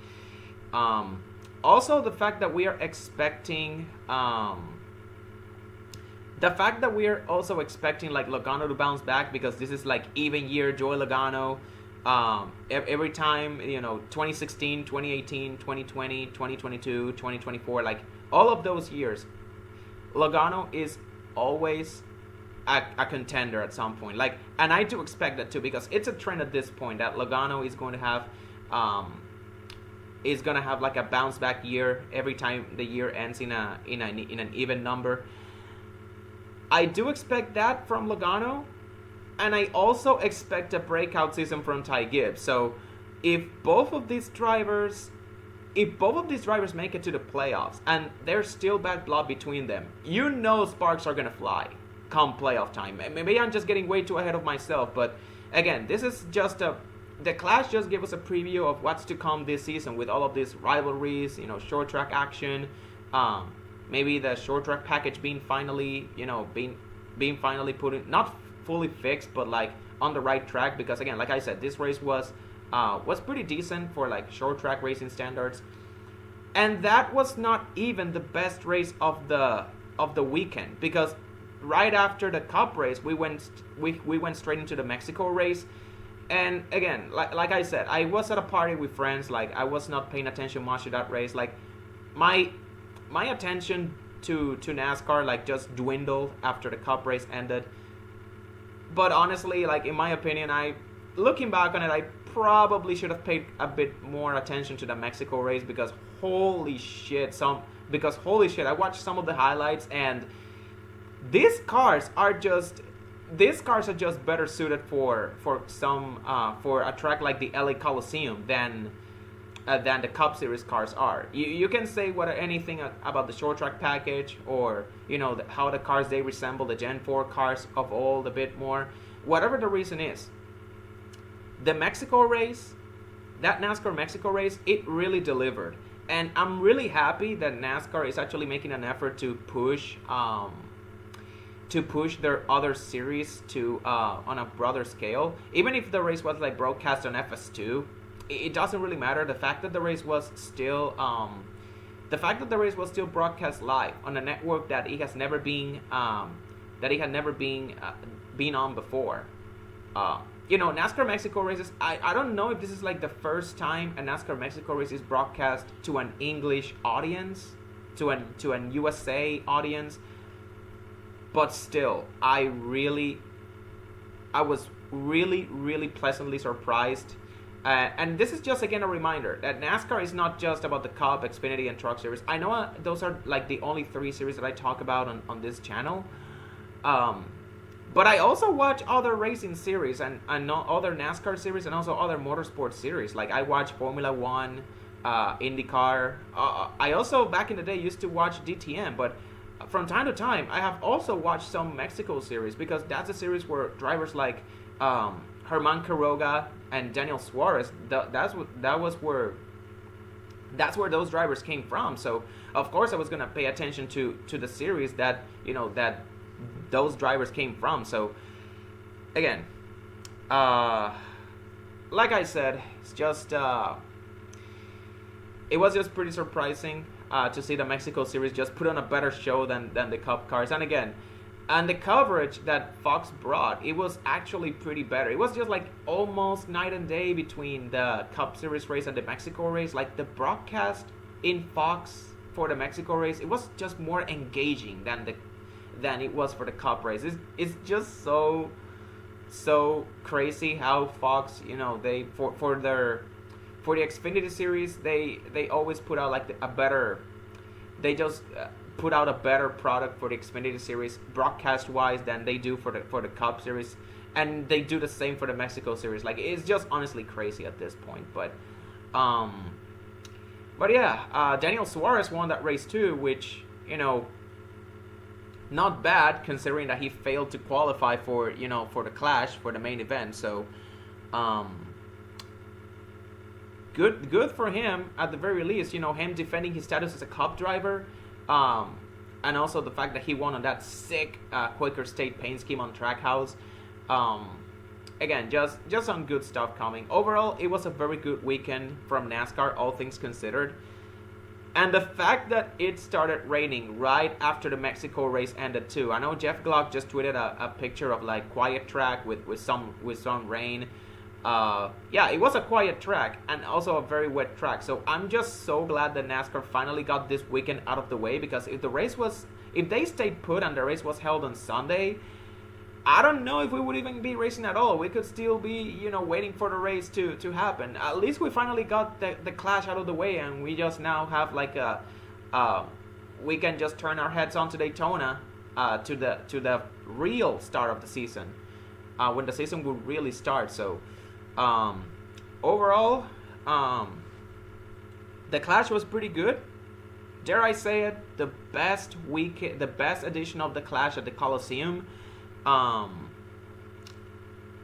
Also, the fact that we are expecting. The fact that we're also expecting like Logano to bounce back, because this is like even year Joey Logano. Every time, 2016, 2018, 2020, 2022, 2024, like all of those years, Logano is always a contender at some point. Like, and I do expect that too, because it's a trend at this point that Logano is going to have like a bounce back year every time the year ends in an even number. I do expect that from Logano, and I also expect a breakout season from Ty Gibbs. So if both of these drivers, if both of these drivers make it to the playoffs and there's still bad blood between them, sparks are gonna fly come playoff time. Maybe I'm just getting way too ahead of myself, but again, this is just the Clash just gave us a preview of what's to come this season with all of these rivalries, short track action, maybe the short track package being finally, being finally put in, not fully fixed, but like on the right track, because again, like I said, this race was pretty decent for like short track racing standards, and that was not even the best race of the weekend, because right after the Cup race we went straight into the Mexico race. And again, like I said, I was at a party with friends, like I was not paying attention much to that race. Like my attention to NASCAR like just dwindled after the Cup race ended. But honestly, like in my opinion, looking back on it, I probably should have paid a bit more attention to the Mexico race, because holy shit, I watched some of the highlights, and these cars are just better suited for a track like the LA Coliseum than the Cup Series cars are. You can say anything about the short track package, or how the cars they resemble the Gen 4 cars of old a bit more. Whatever the reason is, the Mexico race, that NASCAR Mexico race, it really delivered, and I'm really happy that NASCAR is actually making an effort to push their other series to on a broader scale. Even if the race was like broadcast on FS2, it doesn't really matter. The fact that the race was still broadcast live on a network that it has never been been on before. NASCAR Mexico races, I don't know if this is like the first time a NASCAR Mexico race is broadcast to an English audience, to an USA audience. But still, I was really pleasantly surprised. And this is just, again, a reminder that NASCAR is not just about the Cup, Xfinity, and Truck Series. I know those are like the only 3 series that I talk about on this channel. But I also watch other racing series and other NASCAR series, and also other motorsport series. Like I watch Formula One, IndyCar. I also, back in the day, used to watch DTM, but from time to time, I have also watched some Mexico series, because that's a series where drivers like Herman Quiroga and Daniel Suarez, that's where those drivers came from. So of course I was gonna pay attention to the series that that those drivers came from. So again, like I said, it's just it was just pretty surprising to see the Mexico series just put on a better show than the Cup cars. And again, and the coverage that Fox brought, it was actually pretty better. It was just like almost night and day between the Cup Series race and the Mexico race. Like the broadcast in Fox for the Mexico race, it was just more engaging than it was for the Cup race. It's just so crazy how Fox, they for the Xfinity series, they always put out like they just put out a better product for the Xfinity series broadcast wise than they do for the Cup series, and they do the same for the Mexico series. Like it's just honestly crazy at this point. But yeah, Daniel Suarez won that race too, which not bad considering that he failed to qualify for the Clash, for the main event. So good for him at the very least. Him defending his status as a Cup driver, and also the fact that he won on that sick Quaker State paint scheme on Trackhouse. Again, just some good stuff coming. Overall, it was a very good weekend from NASCAR, all things considered. And the fact that it started raining right after the Mexico race ended too. I know Jeff Glock just tweeted a picture of like quiet track with some rain. Yeah, it was a quiet track and also a very wet track. So I'm just so glad that NASCAR finally got this weekend out of the way, because if they stayed put and the race was held on Sunday, I don't know if we would even be racing at all. We could still be, waiting for the race to happen. At least we finally got the Clash out of the way, and we just now have like we can just turn our heads onto Daytona to the real start of the season, when the season will really start. So overall, The Clash was pretty good. Dare I say it, the best week, the best edition of the Clash at the Coliseum.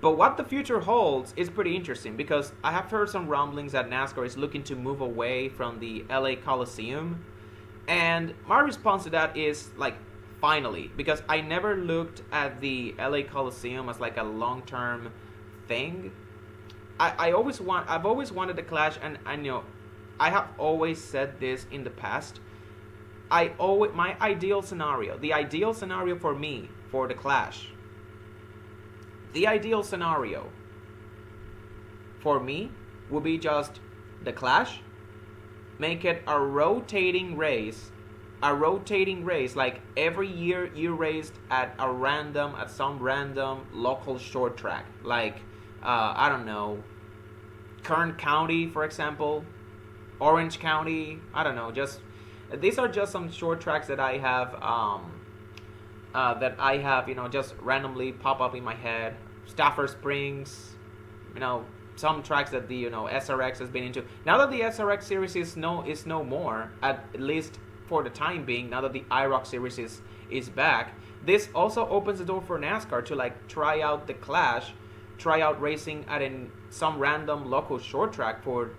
But what the future holds is pretty interesting, because I have heard some rumblings that NASCAR is looking to move away from the LA Coliseum. And my response to that is like, finally, because I never looked at the LA Coliseum as like a long-term thing. I've always wanted the Clash, and I know I have always said this in the past. My ideal scenario, the ideal scenario for me for the Clash, the ideal scenario for me would be just the Clash, make it a rotating race, like every year you raced at some random local short track, like I don't know, Kern County, for example, Orange County, I don't know, just these are just some short tracks that I have, just randomly pop up in my head. Stafford Springs, some tracks that the SRX has been into. Now that the SRX series is no more, at least for the time being, now that the IROC series is back, this also opens the door for NASCAR to like try out the Clash, try out racing at some random local short track for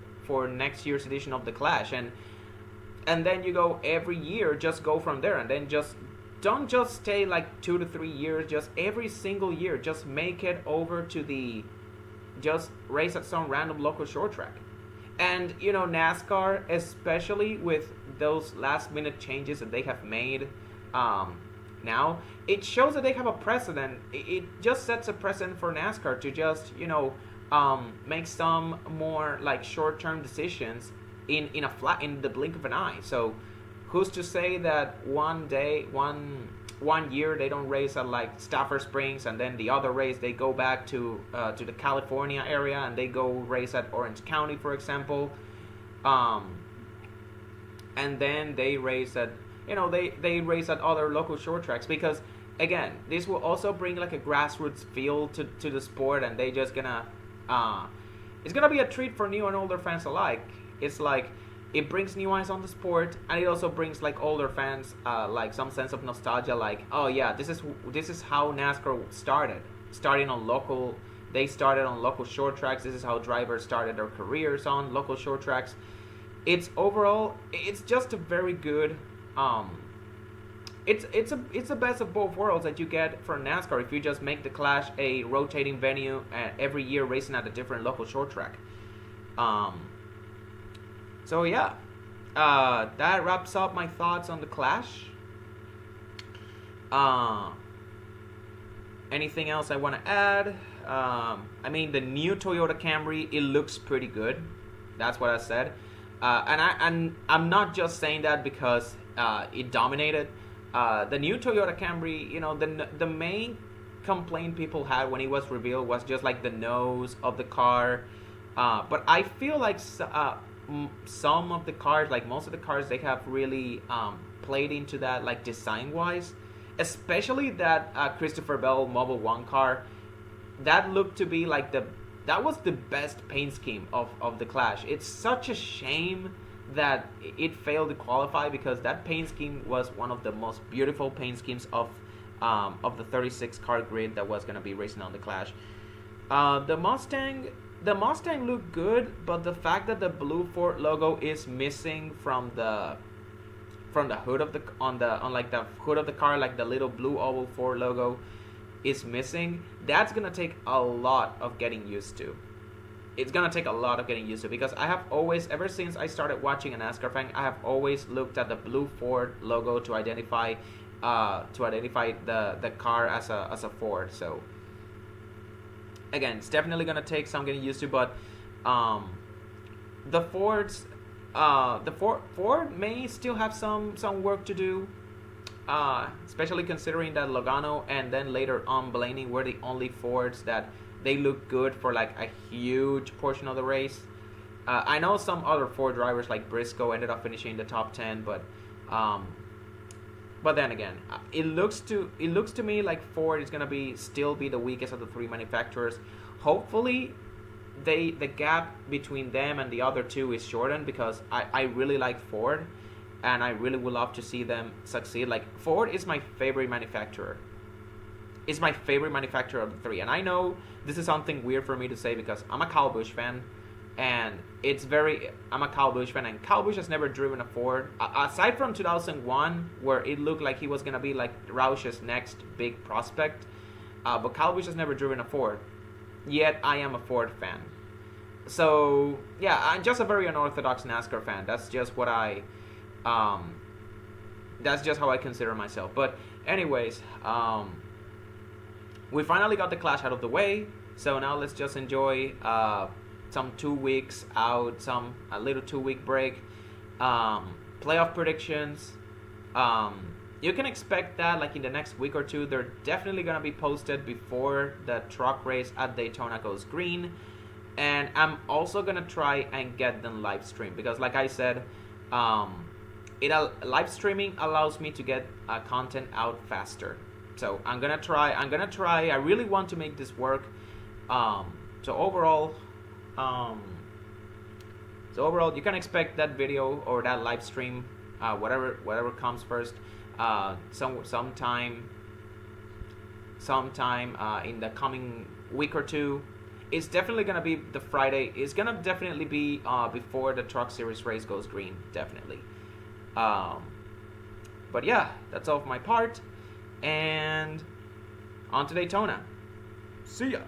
next year's edition of the Clash, and then you go every year, just go from there, and then don't just stay like 2 to 3 years, just every single year, just make it over to just race at some random local short track. And NASCAR, especially with those last minute changes that they have made now, it shows that they have a precedent. It just sets a precedent for NASCAR to just make some more like short-term decisions in the blink of an eye. So who's to say that one year they don't race at like Stafford Springs, and then the other race they go back to the California area and they go race at Orange County, for example, and then they race at they race at other local short tracks, because again, this will also bring like a grassroots feel to the sport, and they just it's gonna be a treat for new and older fans alike. It's like, it brings new eyes on the sport, and it also brings like older fans like some sense of nostalgia, like, oh yeah, this is how NASCAR started. They started on local short tracks. This is how drivers started their careers on local short tracks. It's just a very good it's the best of both worlds that you get for NASCAR if you just make the Clash a rotating venue every year racing at a different local short track. So yeah, that wraps up my thoughts on the Clash. Anything else I want to add? I mean, the new Toyota Camry, it looks pretty good. That's what I said. And I'm not just saying that because it dominated. The new Toyota Camry, the main complaint people had when it was revealed was just like the nose of the car. But I feel like some of the cars, like most of the cars, they have really played into that, like design wise, especially that Christopher Bell Mobil 1 car. That looked to be like that was the best paint scheme of the Clash. It's such a shame that it failed to qualify, because that paint scheme was one of the most beautiful paint schemes of the 36 car grid that was going to be racing on the Clash. The Mustang looked good, but the fact that the blue Ford logo is missing from the hood of the hood of the car, like the little blue oval Ford logo is missing, that's gonna take a lot of getting used to. It's gonna take a lot of getting used to, because I have always, ever since I started watching a NASCAR fan, I have always looked at the blue Ford logo to identify the car as a Ford. So again, it's definitely gonna take some getting used to, but the Ford may still have some work to do, especially considering that Logano and then later on Blaney were the only Fords that they look good for like a huge portion of the race. I know some other Ford drivers like Briscoe ended up finishing in the top 10, but then again, it looks to me like Ford is gonna still be the weakest of the three manufacturers. Hopefully the gap between them and the other two is shortened because I really like Ford, and I really would love to see them succeed. Like, Ford is my favorite manufacturer. It's my favorite manufacturer of the three, and I know this is something weird for me to say because I'm a Kyle Busch fan, and I'm a Kyle Busch fan, and Kyle Busch has never driven a Ford aside from 2001, where it looked like he was gonna be like Roush's next big prospect. But Kyle Busch has never driven a Ford. Yet I am a Ford fan. So yeah, I'm just a very unorthodox NASCAR fan. That's just what that's just how I consider myself. But anyways, we finally got the Clash out of the way. So now let's just enjoy some 2 weeks out, a little 2-week break. Playoff predictions. You can expect that like in the next week or two. They're definitely gonna be posted before the truck race at Daytona goes green, and I'm also gonna try and get them live streamed because, like I said, live streaming allows me to get content out faster. So I'm gonna try. I really want to make this work. So overall, you can expect that video or that live stream, whatever comes first. Sometime in the coming week or two. It's definitely gonna be the Friday. It's gonna definitely be before the Truck Series race goes green, definitely. But yeah, that's all of my part, and on to Daytona. See ya.